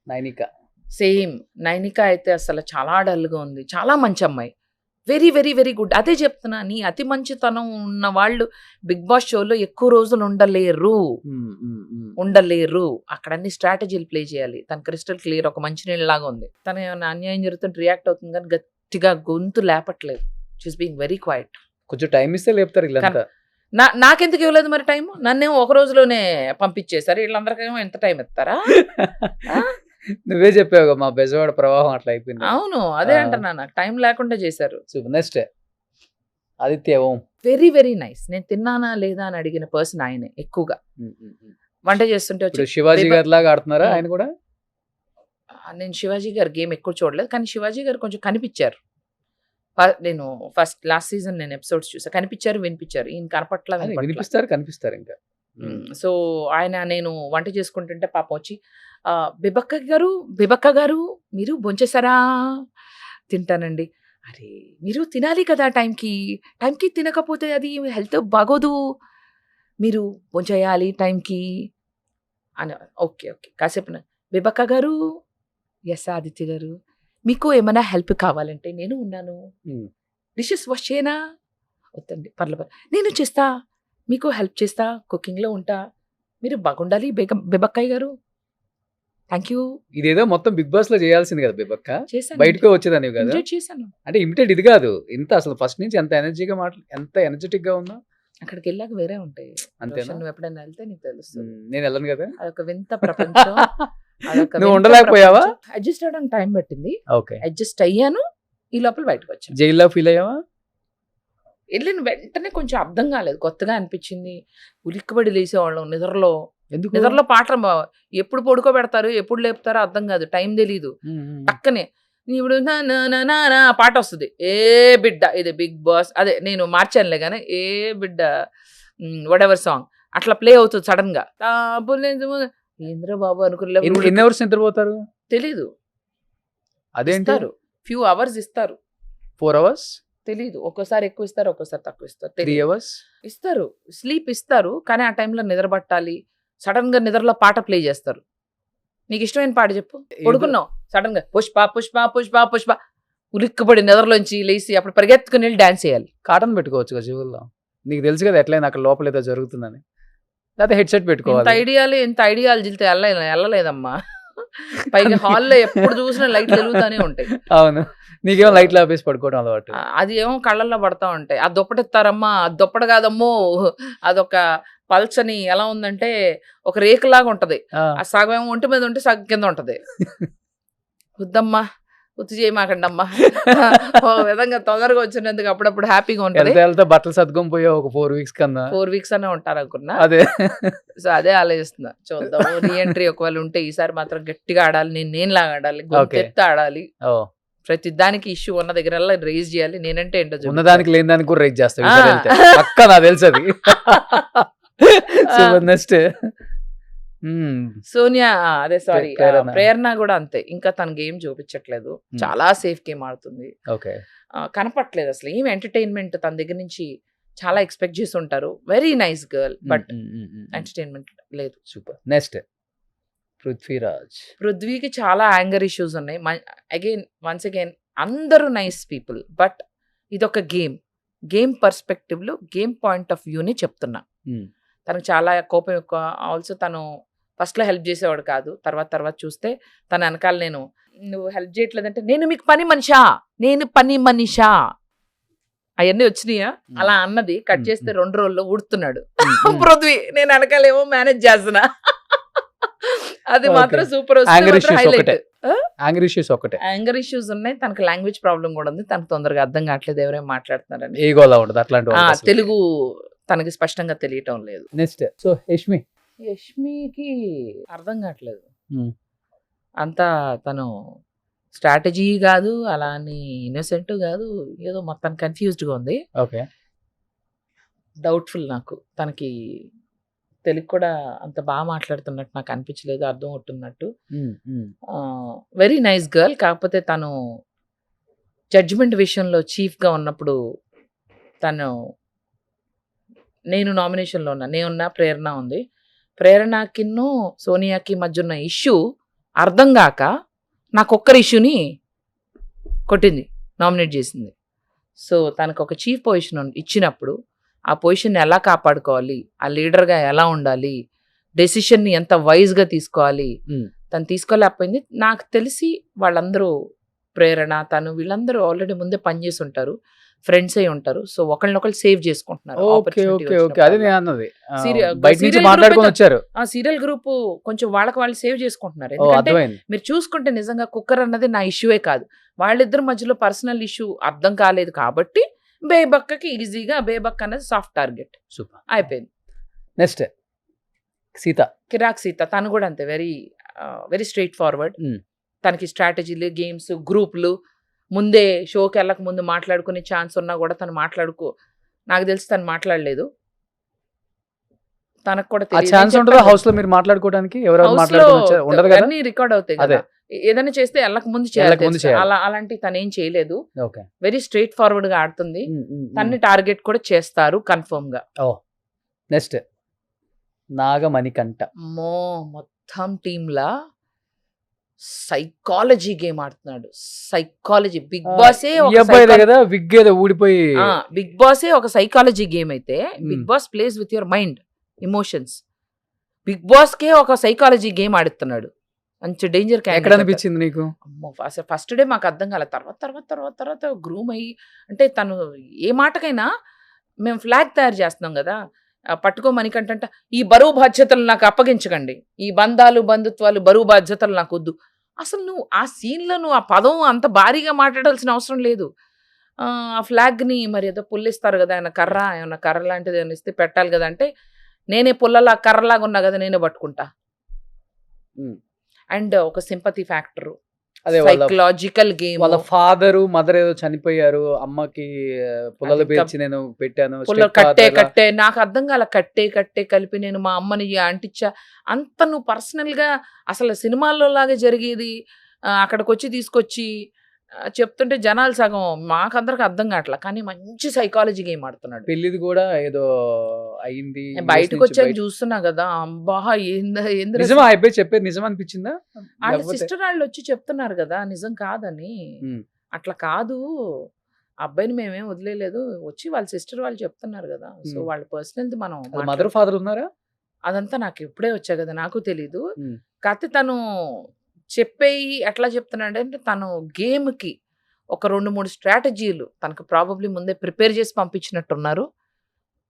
Speaker 2: Nainika.
Speaker 3: Same. Nainika అయితే అసలు చాలా డల్గా ఉంది. చాలా మంచి అమ్మాయి, వెరీ వెరీ వెరీ గుడ్. అదే చెప్తున్నా, నీ అతి మంచితనం ఉన్న వాళ్ళు బిగ్ బాస్ షోలో ఎక్కువ రోజులు ఉండలేరు. అక్కడ అన్ని స్ట్రాటజీలు ప్లే చేయాలి. తన క్రిస్టల్ క్లియర్, ఒక మంచి నీళ్ళలాగా ఉంది. తన ఏమైనా అన్యాయం జరుగుతుంటే రియాక్ట్ అవుతుంది కానీ గట్టిగా గొంతు లేపట్లేదు. She's being very quiet.
Speaker 2: కొంచెం టైం ఇస్తే లేపుతారు వీళ్ళంతా.
Speaker 3: నాకెందుకు ఇవ్వలేదు మరి టైం? నన్నేమో ఒక రోజులోనే పంపించేశారు. వీళ్ళందరికేమో ఎంత టైం ఇస్తారా?
Speaker 2: నువ్వే చెప్పావు మా బెజవాడ ప్రవాహం అట్లా అయిపోయింది.
Speaker 3: అవును, అదే అంటున్నా, నాకు టైం లేకుండా చేశారు.
Speaker 2: Next Aditya Om.
Speaker 3: Very very nice. నేను తిన్నానా లేదా అని అడిగిన పర్సన్ ఆయనే ఎక్కువగా. వంట చేస్తుంటే వచ్చి
Speaker 2: శివాజీ గారి లాగా ఆడుతున్నారా ఆయన కూడా?
Speaker 3: నేను శివాజీ గారి గేమ్ ఎక్కువ చూడలేదు, కానీ శివాజీ గారు కొంచెం కనిపించారు. నేను లాస్ట్ సీజన్ నేను ఎపిసోడ్స్ చూసా, కనిపించారు, వినిపించారు. ఈయన
Speaker 2: కనిపిస్తారు ఇంకా.
Speaker 3: సో ఆయన, నేను వంట చేసుకుంటుంటే పాపం వచ్చి, బిబక్క గారు మీరు భోంచేశారా? తింటానండి. అరే మీరు తినాలి కదా టైంకి తినకపోతే అది హెల్త్ బాగోదు, మీరు భోంచేయాలి టైంకి అని. ఓకే కాసేపు బిబక్క గారు, ఎస్ ఆదిత్య గారు, మీకు ఏమైనా హెల్ప్ కావాలంటే నేను ఉన్నాను. డిషెస్ వాష్ చేయనా? వద్దండి, పర్లేదు, నేను చేస్తా, మీకు హెల్ప్ చేస్తా, కుకింగ్లో ఉంటా, మీరు బాగుండాలి బిబక్కయ్య గారు. Thank you.
Speaker 2: ఇదేదో మొత్తం బిగ్ బాస్ లో చేయాల్సింది కదా బిబక్క,
Speaker 3: చేశాను,
Speaker 2: బయటకు వచ్చేదాన్ని కదా.
Speaker 3: చేశాను.
Speaker 2: అంటే ఇమిటేట్ ఇది కాదు, ఇంత అసలు ఫస్ట్ నుంచి ఎంత ఎనర్జీగా ఎంత ఎనర్జెటిక్ గా ఉందో.
Speaker 3: అక్కడికి వెళ్ళాక వేరే ఉంటాయి.
Speaker 2: అంతేనా?
Speaker 3: నువ్వు ఎప్పుడైనా వెళ్తే నీకు తెలుస్తుంది.
Speaker 2: నేను వెళ్ళను కదా.
Speaker 3: అదొక వింత ప్రపంచం.
Speaker 2: నువ్వు ఉండలేకపోయావా?
Speaker 3: అడ్జస్ట్ అవడానికి టైం పట్టింది.
Speaker 2: ఓకే,
Speaker 3: అడ్జస్ట్ అయ్యాను. ఈ లోపల బయటకు వచ్చాను.
Speaker 2: జైల్లో ఫీల్ అయ్యావా?
Speaker 3: వెళ్ళిన వెంటనే కొంచెం అర్థం కాలేదు, కొత్తగా అనిపించింది. ఉలిక్కిబడి లేసేవాళ్ళం నిద్రలో. నిద్రలో పాటలు ఎప్పుడు పడుకోబెడతారు, ఎప్పుడు లేపుతారో అర్థం కాదు, టైం తెలీదు. పక్కనే ఇప్పుడు పాట వస్తుంది, ఏ బిడ్డ, ఇది బిగ్ బాస్, అదే నేను మార్చానులే కానీ, ఏ బిడ్డ వాట్ ఎవర్ సాంగ్ అట్లా ప్లే అవుతుంది సడన్ గా. ఇంద్రబాబు అనుకునే
Speaker 2: ఎన్ని అవర్స్ నిద్రపోతారు
Speaker 3: తెలీదు.
Speaker 2: అదేంటారు,
Speaker 3: ఫ్యూ అవర్స్ ఇస్తారు.
Speaker 2: 4 hours
Speaker 3: తెలీదు. ఒక్కోసారి ఎక్కువ ఇస్తారు, ఒక్కోసారి తక్కువ ఇస్తారు.
Speaker 2: 3 hours
Speaker 3: ఇస్తారు, స్లీప్ ఇస్తారు. కానీ ఆ టైంలో నిద్ర పట్టాలి. సడన్ గా నిద్రలో పాట ప్లే చేస్తారు. నీకు ఇష్టమైన పాట చెప్పు. పడుకున్నావు, సడన్ గా పుష్ప పుష్ప పుష్ప పుష్ప, ఉలిక్కుపడి నిద్రలోంచి లేచి అప్పుడు పరిగెత్తుకుని వెళ్ళి డాన్స్ చేయాలి.
Speaker 2: కాటన్ పెట్టుకోవచ్చు కదా చెవుల్లో. నీకు తెలుసు కదా ఎట్లయినా అక్కడ లోపల ఏదో జరుగుతుందని. లేకపోతే హెడ్సెట్
Speaker 3: ఎంత
Speaker 2: పెట్టుకోవాలి.
Speaker 3: ఐడియాలు జిల్తే వెళ్ళలేదమ్మా. పైగా హాల్లో ఎప్పుడు చూసినా లైట్లు వెలుగుతానే ఉంటాయి.
Speaker 2: అవును, నీకేమో లైట్లు ఆపేసి పడుకోవడం అలవాటు.
Speaker 3: అది ఏమో కళ్ళల్లో పడతా ఉంటాయి. ఆ దుప్పటిస్తారమ్మా, అది దుప్పటి కాదమ్మో, అదొక పల్చని ఎలా ఉందంటే ఒక రేకులాగా ఉంటది. ఆ సగం ఏమో ఒంటి మీద ఉంటే సగం కింద ఉంటది. వద్దమ్మా, గుర్తు చేయమాకండమ్మా. ఒక విధంగా తొందరగా వచ్చినందుకు అప్పుడప్పుడు హ్యాపీగా ఉంటది.
Speaker 2: వెళ్తే బట్టలు సర్దుకొని పోయా ఒక 4 weeks కన్నా.
Speaker 3: 4 weeks అనే ఉంటారు అనుకున్నా.
Speaker 2: అదే
Speaker 3: సో అదే ఆలోచిస్తున్నా. చూద్దాం రీఎంట్రీ ఒకవేళ ఉంటే ఈసారి మాత్రం గట్టిగా ఆడాలి. నేనులాగా ఆడాలి, గొంతెత్తి ఆడాలి. ప్రతి దానికి ఇష్యూ ఉన్న దగ్గర రేజ్ చేయాలి. నేనంటే ఏంటో
Speaker 2: ఉన్నదానికి లేని దానికి కూడా రేజ్ చేస్తాను అక్క, నాకు తెలుసు అది. నెక్స్ట్
Speaker 3: సోనియా, అదే సారీ ప్రేరణ కూడా అంతే. ఇంకా తన గేమ్ చూపించట్లేదు. చాలా సేఫ్ గేమ్ ఆడుతుంది. కనపట్లేదు అసలు ఏం ఎంటర్టైన్మెంట్ తన దగ్గర నుంచి. చాలా ఎక్స్పెక్ట్ చేసి ఉంటారు. Very nice girl, but entertainment లేదు.
Speaker 2: సూపర్. నెక్స్ట్
Speaker 3: పృథ్వీకి చాలా యాంగర్ ఇష్యూస్ ఉన్నాయి. వన్స్ అగైన్ అందరూ నైస్ పీపుల్, బట్ ఇదొక గేమ్ పర్స్పెక్టివ్ లో, గేమ్ పాయింట్ ఆఫ్ వ్యూని చెప్తున్నా. తనకు చాలా కోపం ఎక్కువ. ఆల్సో తను ఫస్ట్ లో హెల్ప్ చేసేవాడు కాదు. తర్వాత చూస్తే తన వెనకాల నువ్వు హెల్ప్ చేయట్లేదంటే నేను మీకు పని మనిషా అవన్నీ వచ్చినాయా అలా అన్నది కట్ చేస్తే 2 రోజుల్లో ఉడుతున్నాడు పృథ్వీ. నేను వెనకాలేమో మేనేజ్ చేస్తున్నా. అది మాత్రం సూపర్. యాంగర్ ఇష్యూస్ ఉన్నాయి. తనకు లాంగ్వేజ్ ప్రాబ్లం కూడా ఉంది. తనకు తొందరగా అర్థం కావట్లేదు ఎవరైనా మాట్లాడుతున్నారని. తెలుగు తనకి స్పష్టంగా తెలియటం లేదు.
Speaker 2: నెక్స్ట్ సో
Speaker 3: యష్మికి అర్థం కావట్లేదు. అంతా తను స్ట్రాటజీ కాదు, అలా అని ఇన్నోసెంట్ కాదు, ఏదో మొత్తం కన్ఫ్యూజ్డ్ గా ఉంది. డౌట్ఫుల్ నాకు. తనకి తెలుగు కూడా అంత బాగా మాట్లాడుతున్నట్టు నాకు అనిపించలేదు, అర్థం అవుతున్నట్టు. Very nice girl. కాకపోతే తను జడ్జిమెంట్ విషయంలో చీఫ్గా ఉన్నప్పుడు నేను నామినేషన్లో ఉన్నా, నేనున్నా, ప్రేరణ ఉంది. ప్రేరణకి సోనియాకి మధ్య ఉన్న ఇష్యూ అర్థం కాక నాకు ఒక్కరి ఇష్యూని కొట్టింది, నామినేట్ చేసింది. సో తనకు ఒక చీఫ్ పొజిషన్ ఇచ్చినప్పుడు ఆ పొజిషన్ని ఎలా కాపాడుకోవాలి, ఆ లీడర్గా ఎలా ఉండాలి, డెసిషన్ని ఎంత వైజ్గా తీసుకోవాలి, తను తీసుకోలేకపోయింది. నాకు తెలిసి వాళ్ళందరూ ప్రేరణ, తను వీళ్ళందరూ ఆల్రెడీ ముందే పనిచేసి ఉంటారు, ఫ్రెండ్స్ అయి ఉంటారు. సో ఒకళ్ళనొకళ్ళు సేవ్ చేసుకుంటున్నారు. సీరియల్ గ్రూప్ కొంచెం వాళ్ళకి వాళ్ళు సేవ్ చేసుకుంటున్నారు. ఎందుకంటే మీరు చూసుకుంటే నిజంగా కుక్కర్ అన్నది నా ఇష్యూవే కాదు, వాళ్ళిద్దరి మధ్యలో పర్సనల్ ఇష్యూ అర్థం కాలేదు కాబట్టి బేబక్కకి ఈజీగా బేబక్ అనేది సాఫ్ట్ టార్గెట్. సూపర్ అయిపోయింది.
Speaker 2: నెక్స్ట్
Speaker 3: కిరాక్ సీత. తను కూడా అంతే, వెరీ స్ట్రైట్ ఫార్వర్డ్. తనకి స్ట్రాటజీలు, గేమ్స్, గ్రూపులు ముందే షోకి వెళ్ళక ముందు మాట్లాడుకునే ఛాన్స్ ఉన్నా కూడా తను నాకు తెలిసి తను మాట్లాడలేదు. తనకు కూడా
Speaker 2: హౌస్ లో మీరు మాట్లాడుకోవడానికి
Speaker 3: అన్ని రికార్డ్ అవుతాయి కదా, ఏదైనా చేస్తే వెళ్ళక ముందు చేయాలి. అలాంటి తను ఏం చేయలేదు. వెరీ స్ట్రైట్ ఫార్వర్డ్ గా ఆడుతుంది. తన్ని టార్గెట్ కూడా చేస్తారు కన్ఫర్మ్ గా.
Speaker 2: నెక్స్ట్ నాగమణికంఠ.
Speaker 3: మొత్తం టీమ్ లా సైకాలజీ గేమ్ ఆడుతున్నాడు. సైకాలజీ బిగ్ బాసే
Speaker 2: ఊడిపోయి
Speaker 3: బిగ్ బాసే ఒక సైకాలజీ గేమ్ అయితే big boss plays with your mind, emotions. Big boss కే ఒక సైకాలజీ గేమ్ ఆడుతున్నాడు. మంచి డేంజర్
Speaker 2: ఎక్కడ అనిపించింది నీకు?
Speaker 3: ఫస్ట్ డే మాకు అర్థం కాలేదు. తర్వాత గ్రూమ్ అయ్యి, అంటే తను ఏ మాటకైనా మేము ఫ్లాగ్ తయారు చేస్తున్నాం కదా, పట్టుకోమనికంట ఈ బరువు బాధ్యతలు నాకు అప్పగించకండి, ఈ బంధాలు బంధుత్వాలు బరువు బాధ్యతలు నాకు వద్దు. అసలు నువ్వు ఆ సీన్లో నువ్వు ఆ పదం అంత భారీగా మాట్లాడాల్సిన అవసరం లేదు. ఆ ఫ్లాగ్ని మరి ఏదో పుల్లిస్తారు కదా, ఆయన ఏమన్నా కర్ర లాంటిది ఏమైనా ఇస్తే పెట్టాలి కదా, అంటే నేనే పుల్లలా కర్రలాగా ఉన్నా కదా, నేనే పట్టుకుంటా. అండ్ ఒక సింపతి ఫ్యాక్టర్, సైకలాజికల్ గేమ్.
Speaker 2: వాళ్ళ ఫాదర్ మదర్ ఏదో చనిపోయారు, అమ్మకి పుల్లలు పేర్చి నేను పెట్టాను,
Speaker 3: కట్టే నాకు అర్థం కాల, కట్టే కలిపి నేను మా అమ్మని అంటించా. అంత నువ్వు పర్సనల్ గా అసలు సినిమాల్లో లాగా జరిగేది అక్కడికి వచ్చి తీసుకొచ్చి చెప్తుంటే జనాలు సగం మాకందరికి అర్థం కావట్లా, కానీ మంచి సైకాలజీ గేమ్ ఆడుతున్నాడు.
Speaker 2: పెళ్లిది కూడా ఏదో అయింది,
Speaker 3: నేను బయటకు వచ్చాక చూస్తున్నా కదా, అబ్బా ఏంద్ర
Speaker 2: నిజమా ఆ అబ్బాయి చెప్పేది నిజం అనిపించిందా?
Speaker 3: వాళ్ళ
Speaker 2: లేకపోతే-
Speaker 3: సిస్టర్ వాళ్ళు వచ్చి చెప్తున్నారు కదా నిజం కాదని.
Speaker 2: ఉమ్,
Speaker 3: అట్లా కాదు, అబ్బాయిని మేమేం వదిలేదు, వచ్చి వాళ్ళ సిస్టర్ వాళ్ళు చెప్తున్నారు కదా, సో వాళ్ళ పర్సనల్ మనం
Speaker 2: మదర్ ఫాదర్ ఉన్నారా?
Speaker 3: అదంతా నాకు ఇప్పుడే వచ్చా కదా, నాకు తెలీదు.
Speaker 2: ఉమ్,
Speaker 3: కాకపోతే తను చెప్పేయి ఎట్లా చెప్తున్నాడు అంటే, తను గేమ్కి ఒక 2-3 స్ట్రాటజీలు తనకు ప్రాబబ్లీ ముందే ప్రిపేర్ చేసి పంపించినట్టున్నారు.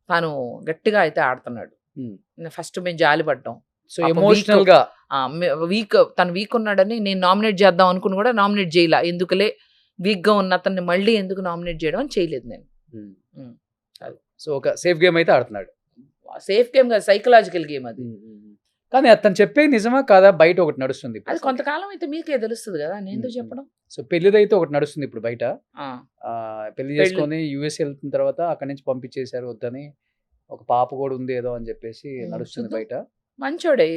Speaker 3: తను గట్టిగా అయితే ఆడుతున్నాడు.
Speaker 2: ఉమ్.
Speaker 3: ఫస్ట్ మేము జాలి పడ్డాం,
Speaker 2: సో
Speaker 3: పాపం
Speaker 2: ఎమోషనల్ గా
Speaker 3: తను వీక్ ఉన్నాడని నేను నామినేట్ చేద్దాం అనుకుని కూడా నామినేట్ చేయలే. ఎందుకులే వీక్ గా ఉన్న అతన్ని మళ్ళీ ఎందుకు నామినేట్ చేయడం అని చేయలేదు నేను. ఉమ్.
Speaker 2: సో ఒక సేఫ్ గేమ్ అయితే ఆడుతున్నాడు.
Speaker 3: సేఫ్ గేమ్ కాదు, సైకలాజికల్ గేమ్ అది.
Speaker 2: కానీ అతను చెప్పేది నిజమా కాదా? బయట ఒకటి నడుస్తుంది ఇప్పుడు.
Speaker 3: అది కొంతకాలం అయితే మీకే తెలుస్తుంది కదా, నేను ఎందుకు చెప్పడం.
Speaker 2: సో పెళ్లిదైతే ఒకటి నడుస్తుంది ఇప్పుడు బయట.
Speaker 3: ఆ,
Speaker 2: పెళ్లి చేసుకొని యూఎస్ వెళ్తున్న తర్వాత అక్కడి నుంచి పంపించేశారు వద్దని, ఒక పాప కూడా ఉంది ఏదో అని చెప్పేసి నడుస్తుంది
Speaker 3: చూద్దాం.
Speaker 2: బయట.
Speaker 3: మంచోడే,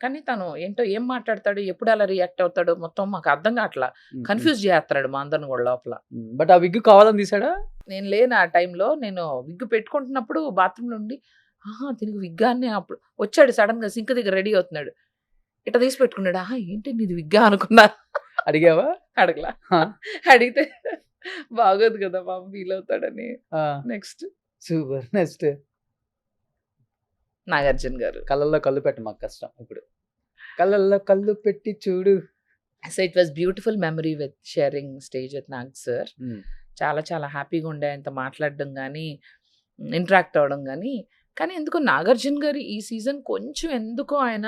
Speaker 3: కానీ తను ఏంటో ఏం మాట్లాడతాడు, ఎప్పుడు అలా రియాక్ట్ అవుతాడో మొత్తం మాకు అర్థం కావట్లా. కన్ఫ్యూజ్ చేస్తాడు మా అందరిని కూడా లోపల.
Speaker 2: బట్ ఆ విగ్ కావాలని తీసాడా?
Speaker 3: నేను లేను ఆ టైంలో, నేను విగ్ పెట్టుకుంటున్నప్పుడు బాత్రూమ్ నుండి దీనికి విగ్గా అని అప్పుడు వచ్చాడు సడన్ గా, సింక్ దగ్గర రెడీ అవుతున్నాడు, ఇట్లా తీసి పెట్టుకున్నాడు. ఏంటి నీది విగ్గా అనుకున్నా.
Speaker 2: అడిగావా?
Speaker 3: అడగలా. అడిగితే బాగోదు కదా పాప, ఫీల్ అవుతాడని. Next
Speaker 2: super. నెక్స్ట్
Speaker 3: నాగార్జున గారు.
Speaker 2: కళ్ళల్లో కళ్ళు పెట్టి మాకు కష్టం ఇప్పుడు. కళ్ళల్లో కళ్ళు పెట్టి చూడు.
Speaker 3: So it was beautiful memory with sharing stage with Nag sir. చాలా చాలా హ్యాపీగా ఉండే ఆయనతో మాట్లాడడం కానీ, ఇంటరాక్ట్ అవ్వడం కానీ. కానీ ఎందుకో నాగార్జున గారు ఈ సీజన్ కొంచెం ఎందుకో ఆయన,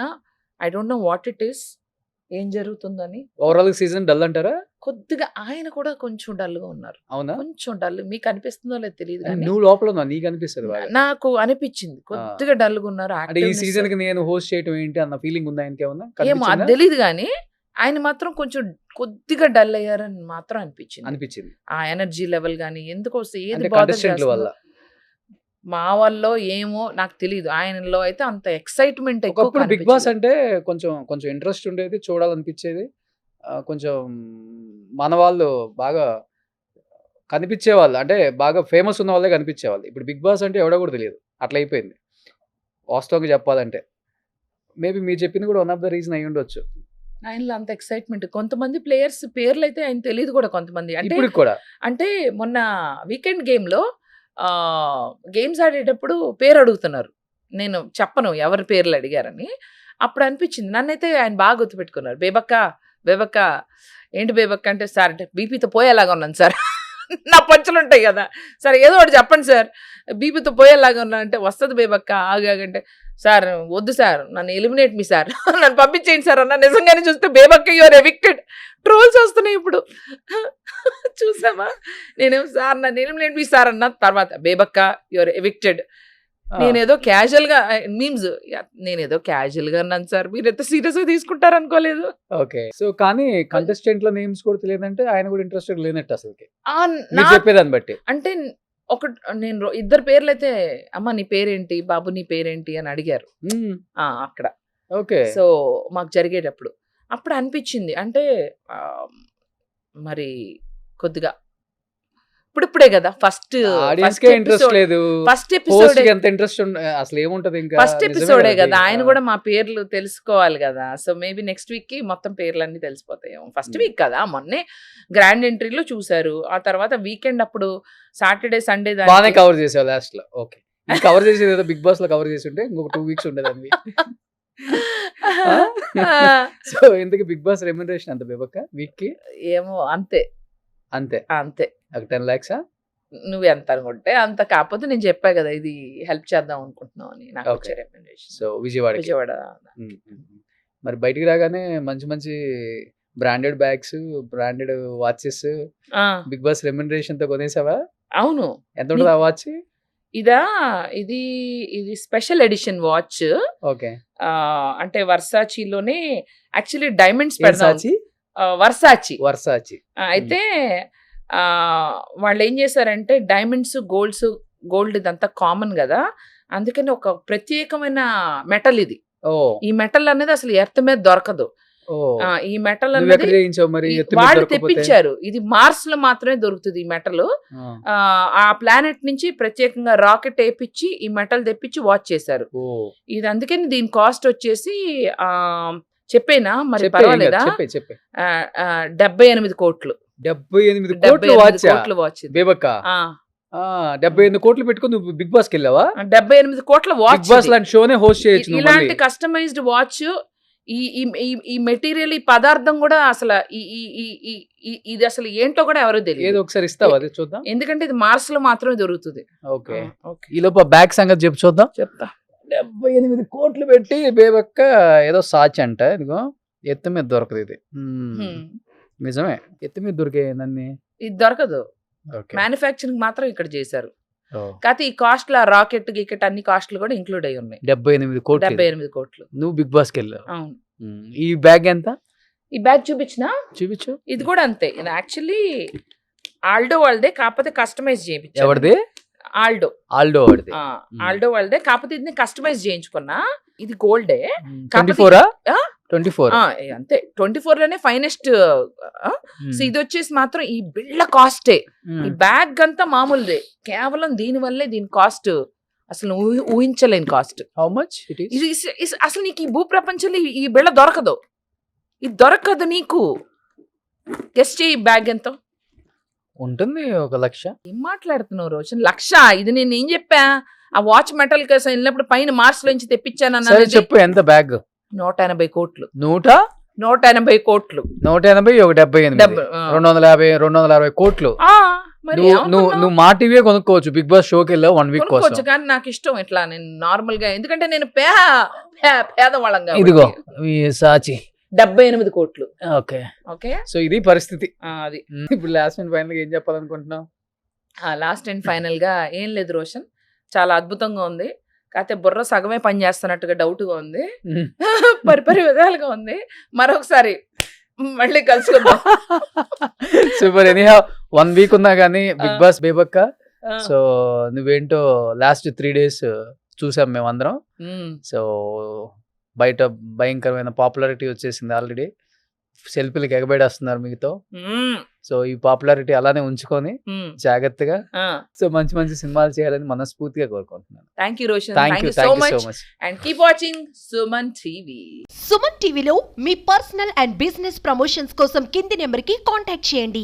Speaker 3: I don't know what it is, ఏం జరుగుతుందని.
Speaker 2: ఓవరాల్ సీజన్ డల్ అంటారా?
Speaker 3: కొద్దిగా ఆయన కూడా కొంచెం డల్గా ఉన్నారు.
Speaker 2: అవునా?
Speaker 3: కొంచెం డల్, మీకు అనిపిస్తుందో లేదో తెలియదు కానీ
Speaker 2: నువ్వు లోపల ఉన్నావు, నీకు అనిపిస్తుంది బాగా.
Speaker 3: నాకు అనిపించింది కొద్దిగా డల్గా ఉన్నారు.
Speaker 2: అంటే ఈ
Speaker 3: activeness-
Speaker 2: సీజన్ కి నేను హోస్ట్ చేయటం ఏంటి అన్న ఫీలింగ్ ఉందా ఇంకేమన్నా?
Speaker 3: ఏమో అది తెలియదు కానీ ఆయన మాత్రం కొంచెం కొద్దిగా డల్ అయ్యారని మాత్రం అనిపించింది. ఆ ఎనర్జీ లెవెల్ కానీ ఎందుకో ఏది bother
Speaker 2: కంటెస్టెంట్ల వల్ల.
Speaker 3: చేస్తుందో. మా వల్ల ఏమో నాకు తెలియదు, ఆయనలో అయితే అంత ఎక్సైట్మెంట్
Speaker 2: ఒకప్పుడు బిగ్ బాస్ అంటే కొంచెం కొంచెం ఇంట్రెస్ట్ ఉండేది, చూడాలనిపించేది. కొంచెం మన వాళ్ళు బాగా కనిపించేవాళ్ళు, అంటే బాగా ఫేమస్ ఉన్న వాళ్ళే కనిపించేవాళ్ళు. ఇప్పుడు బిగ్ బాస్ అంటే ఎవడో కూడా తెలియదు, అట్లా అయిపోయింది వాస్తవంగా చెప్పాలంటే. మేబీ మీరు చెప్పింది కూడా వన్ ఆఫ్ ద రీజన్ అయి ఉండొచ్చు.
Speaker 3: ఆయనలో అంత ఎక్సైట్మెంట్. కొంతమంది ప్లేయర్స్ పేర్లు అయితే ఆయన తెలియదు కూడా కొంతమంది. అంటే
Speaker 2: ఇప్పుడు కూడా
Speaker 3: అంటే మొన్న వీకెండ్ గేమ్లో గేమ్స్ ఆడేటప్పుడు పేరు అడుగుతున్నారు, నేను చెప్పను ఎవరి పేర్లు అడిగారని. అప్పుడు అనిపించింది, నన్నైతే ఆయన బాగా గుర్తుపెట్టుకున్నారు. బేబక్క ఏంటి బేబక్క అంటే, సార్ అంటే బీపీతో పోయేలాగా ఉన్నాను సార్. నా పంచులు ఉంటాయి కదా, సరే ఏదో ఒకటి చెప్పండి సార్, బీపీతో పోయేలాగా ఉన్నా అంటే, వస్తుంది బేబక్క ఆగాగంటే, సార్ వద్దు సార్ నన్ను ఎలిమినేట్ మీ సార్, నన్ను పంపించేయండి సార్ అన్న. నిజంగానే చూస్తే బేబక్క యువర్ ఎవిక్టెడ్ ట్రోల్స్ వస్తున్నాయి ఇప్పుడు. చూసామా, నేనేం సార్ నన్ను ఎలిమినేట్ మీ సార్ అన్న తర్వాత బేబక్క యువర్ ఎవిక్టెడ్. నేనేదో క్యాజువల్ గా మీమ్స్, నేనేదో క్యాజువల్ గా అన్నాను సార్, మీరు ఎంత సీరియస్ గా తీసుకుంటారు అనుకోలేదు.
Speaker 2: ఓకే. సో కానీ కంటెస్టెంట్ల నేమ్స్ కూడా తెలియదంటే ఆయన కూడా ఇంట్రెస్టెడ్ లేనట్టు అసలుకి
Speaker 3: నా
Speaker 2: చెప్పేదాన్ని బట్టి.
Speaker 3: అంటే నేను ఇద్దరు పేర్లు అయితే, అమ్మ నీ పేరేంటి, బాబు నీ పేరేంటి అని అడిగారు అక్కడ.
Speaker 2: ఓకే.
Speaker 3: సో మాకు జరిగేటప్పుడు అప్పుడు అనిపించింది, అంటే మరి కొద్దిగా ఇప్పుడిప్పుడే కదా ఫస్ట్
Speaker 2: ఇంట్రెస్ట్ లేదు,
Speaker 3: ఫస్ట్ ఎపిసోడ్
Speaker 2: ఎంత ఇంట్రెస్ట్ అసలు ఏముంటది ఇంకా.
Speaker 3: ఫస్ట్ ఎపిసోడే కదా, ఆయన కూడా మా పేర్లు తెలుసుకోవాలి కదా. సో మేబీ నెక్స్ట్ వీక్ కి మొత్తం పేర్లు అన్ని తెలిసిపోతాయి. ఫస్ట్ వీక్ కదా, మొన్నే గ్రాండ్ ఎంట్రీలో చూసారు. ఆ తర్వాత వీకెండ్ అప్పుడు సాటర్డే సండే
Speaker 2: బాగానే కవర్ చేసావు లాస్ట్ లో. ఓకే, కవర్ చేసేది ఏదో బిగ్ బాస్ లో కవర్ చేసి ఉంటే ఇంకొక 2 weeks ఉండేదాన్ని. సో ఎందుకు బిగ్ బాస్ రెమ్యునరేషన్ అంత బేబక్క వీక్ కి?
Speaker 3: ఏమో అంతే
Speaker 2: అంతే
Speaker 3: అంతే.
Speaker 2: 10 lakhs
Speaker 3: నువ్వు ఎంత అనుకుంటే అంత. కాకపోతే నేను చెప్పా కదా ఇది హెల్ప్ చేద్దాం అనుకుంటున్నావు అని, నాకు వచ్చే రెమ్యునరేషన్.
Speaker 2: సో విజయవాడ. మరి బయటికి రాగానే మంచి మంచి branded bags, branded watches Bigg Boss remuneration తో కొనేసావా?
Speaker 3: అవును.
Speaker 2: ఎంత ఉంటుంది ఆ వాచ్?
Speaker 3: ఇది స్పెషల్ ఎడిషన్ వాచ్.
Speaker 2: ఓకే.
Speaker 3: అంటే వర్సాచీలోనే యాక్చువల్లీ డైమండ్స్ పెడతాం. వర్సాచి అయితే వాళ్ళు ఏం చేశారంటే డైమండ్స్ గోల్డ్ ఇదంతా కామన్ కదా, అందుకని ఒక ప్రత్యేకమైన మెటల్ ఇది. ఈ మెటల్ అనేది అసలు ఎర్త్ మీద దొరకదు. ఈ మెటల్
Speaker 2: నువ్వు ఎక్కడ చేయించావు మరి ఎత్తు మీద
Speaker 3: వాళ్ళు
Speaker 2: దొరకకపోతే?
Speaker 3: తెప్పించారు. ఇది మార్స్ లో మాత్రమే దొరుకుతుంది ఈ మెటల్. ఆ ప్లానెట్ నుంచి ప్రత్యేకంగా రాకెట్ వేయించి ఈ మెటల్ తెప్పించి వాచ్ చేశారు. ఇది అందుకని దీని కాస్ట్ వచ్చేసి చెప్పేనా మరి పర్వాలేదా,
Speaker 2: చెప్పే
Speaker 3: 78 కోట్లు.
Speaker 2: 78
Speaker 3: 78
Speaker 2: వాచ్
Speaker 3: కోట్లు వాచ్.
Speaker 2: బేబక్క 78 కోట్లు పెట్టుకుని నువ్వు బిగ్ బాస్ కి వెళ్ళావా?
Speaker 3: 78 కోట్ల
Speaker 2: బిగ్
Speaker 3: వాచ్.
Speaker 2: బాస్ లాంటి షోనే హోస్ట్ చేయొచ్చు నువ్వు
Speaker 3: ఇలాంటి
Speaker 2: మళ్ళీ.
Speaker 3: కస్టమైజ్డ్ వాచ్, ఈ మెటీరియల్, ఈ పదార్థం కూడా అసలు ఇది అసలు ఏంటో కూడా ఎవరో
Speaker 2: ఏదో
Speaker 3: తెలియదు.
Speaker 2: ఒకసారి ఇస్తావా అది చూద్దాం.
Speaker 3: ఎందుకంటే ఇది మార్స్ లో మాత్రమే దొరుకుతుంది.
Speaker 2: ఓకే, ఈ లోపల బ్యాగ్ సంగతి చెప్పు చూద్దాం.
Speaker 3: చెప్తా.
Speaker 2: 78 కోట్లు పెట్టి బేబక్క ఏదో సాచ్ అంట. ఇదిగో ఎత్తు మీద దొరకదు ఇది. నిజమే, ఎత్తు మీద దొరికే నన్ను
Speaker 3: ఇది దొరకదు.
Speaker 2: ఓకే.
Speaker 3: మ్యానుఫ్యాక్చరింగ్ మాత్రం ఇక్కడ చేశారు. కాకపోతే ఈ కాస్ట్ లా రాకెట్ గికెట్ అన్ని కాస్ట్లు కూడా ఇంక్లూడ్ అయి ఉన్నాయి.
Speaker 2: 78 కోట్లు.
Speaker 3: 78 కోట్లు.
Speaker 2: నువ్వు బిగ్ బాస్ కి వెళ్ళావు.
Speaker 3: అవును.
Speaker 2: ఈ బ్యాగ్ ఎంత
Speaker 3: ఈ బ్యాగ్ చూపించిన
Speaker 2: చూపించు.
Speaker 3: ఇది కూడా అంతే. ఇది యాక్చువల్లీ ఆల్డో వాళ్ళదే, కాకపోతే కస్టమైజ్ చేయించారు.
Speaker 2: ఎవరిది?
Speaker 3: ఆల్డో.
Speaker 2: ఆల్డో వాడిది.
Speaker 3: ఆల్డో వాళ్ళదే, కాకపోతే ఇది కస్టమైజ్ చేయించుకున్నా. ఇది గోల్డే.
Speaker 2: 24
Speaker 3: అంతే 24 లోనే ఫైనెస్ట్. సో ఇది వచ్చేసి మాత్రం ఈ బిళ్ళ కాస్టే. ఈ బ్యాగ్ అంతా మామూలుదే. కేవలం దీని వల్లే దీని కాస్ట్ అసలు ఊహించలేని కాస్ట్.
Speaker 2: హౌ మచ్ ఇట్
Speaker 3: ఇది అసలు నీకు ఈ భూ ప్రపంచంలో ఈ బిళ్ళ దొరకదు. ఇది దొరకదు నీకు. గెస్ట్ చేయి బ్యాగ్ ఎంత
Speaker 2: ఉంటుంది? 1,00,000.
Speaker 3: ఏం మాట్లాడుతున్నావు రోషన్? 1,00,000? ఇది నేను ఏం చెప్పా? ఆ వాచ్ మెటల్ కేసు వెళ్ళినప్పుడు పైన మార్స్ లోంచి తెప్పించాను.
Speaker 2: చెప్పు ఎంత బ్యాగ్?
Speaker 3: 180 కోట్లు.
Speaker 2: 180
Speaker 3: కోట్లు.
Speaker 2: 180 78 250 260 కోట్లు.
Speaker 3: మరి
Speaker 2: నువ్వు మా టీవీ కొనుక్కోవచ్చు. బిగ్ బాస్ షోకి వెళ్ళావు 1 వీక్ కోసం.
Speaker 3: కానీ నాకు ఇష్టం ఇట్లా. నేను నార్మల్ గా, ఎందుకంటే నేను పేదవాళ్ళంగా.
Speaker 2: ఇదిగో ఈ సాచి
Speaker 3: 78 కోట్లు.
Speaker 2: Okay
Speaker 3: okay.
Speaker 2: సో ఇది పరిస్థితి.
Speaker 3: అది
Speaker 2: ఇప్పుడు లాస్ట్ అండ్ ఫైనల్ గా ఏం చెప్పాలనుకుంటున్నావు?
Speaker 3: లాస్ట్ అండ్ ఫైనల్ గా ఏం లేదు రోషన్, చాలా అద్భుతంగా ఉంది. కాకపోతే బుర్ర సగమే పని చేస్తున్నట్టుగా డౌట్ గా ఉంది. పరిపరి విధాలుగా ఉంది. మరొకసారి మళ్ళీ కలుసుకుందాం.
Speaker 2: సూపర్. ఎనీహౌ 1 వీక్ ఉన్నా గానీ బిగ్ బాస్ బేబక్క. సో నువ్వేంటో లాస్ట్ 3 days చూసాం మేమందరం. సో బయట భయంకరమైన పాపులారిటీ వచ్చేసింది ఆల్రెడీ. సెల్ఫీలకు ఎగబడేస్తున్నారు మీతో. సో ఈ పాపులారిటీ అలానే ఉంచుకొని జాగ్రత్తగా సో మంచి మంచి సినిమాలు చేయాలని మనస్ఫూర్తిగా కోరుకుంటున్నాను.
Speaker 3: Thank you Roshan.
Speaker 2: Thank you so much.
Speaker 3: And keep watching Suman TV.
Speaker 4: Suman టీవీలో మీ పర్సనల్ అండ్ బిజినెస్ ప్రమోషన్స్ కోసం కింది నెంబర్కి కాంటాక్ట్ చేయండి.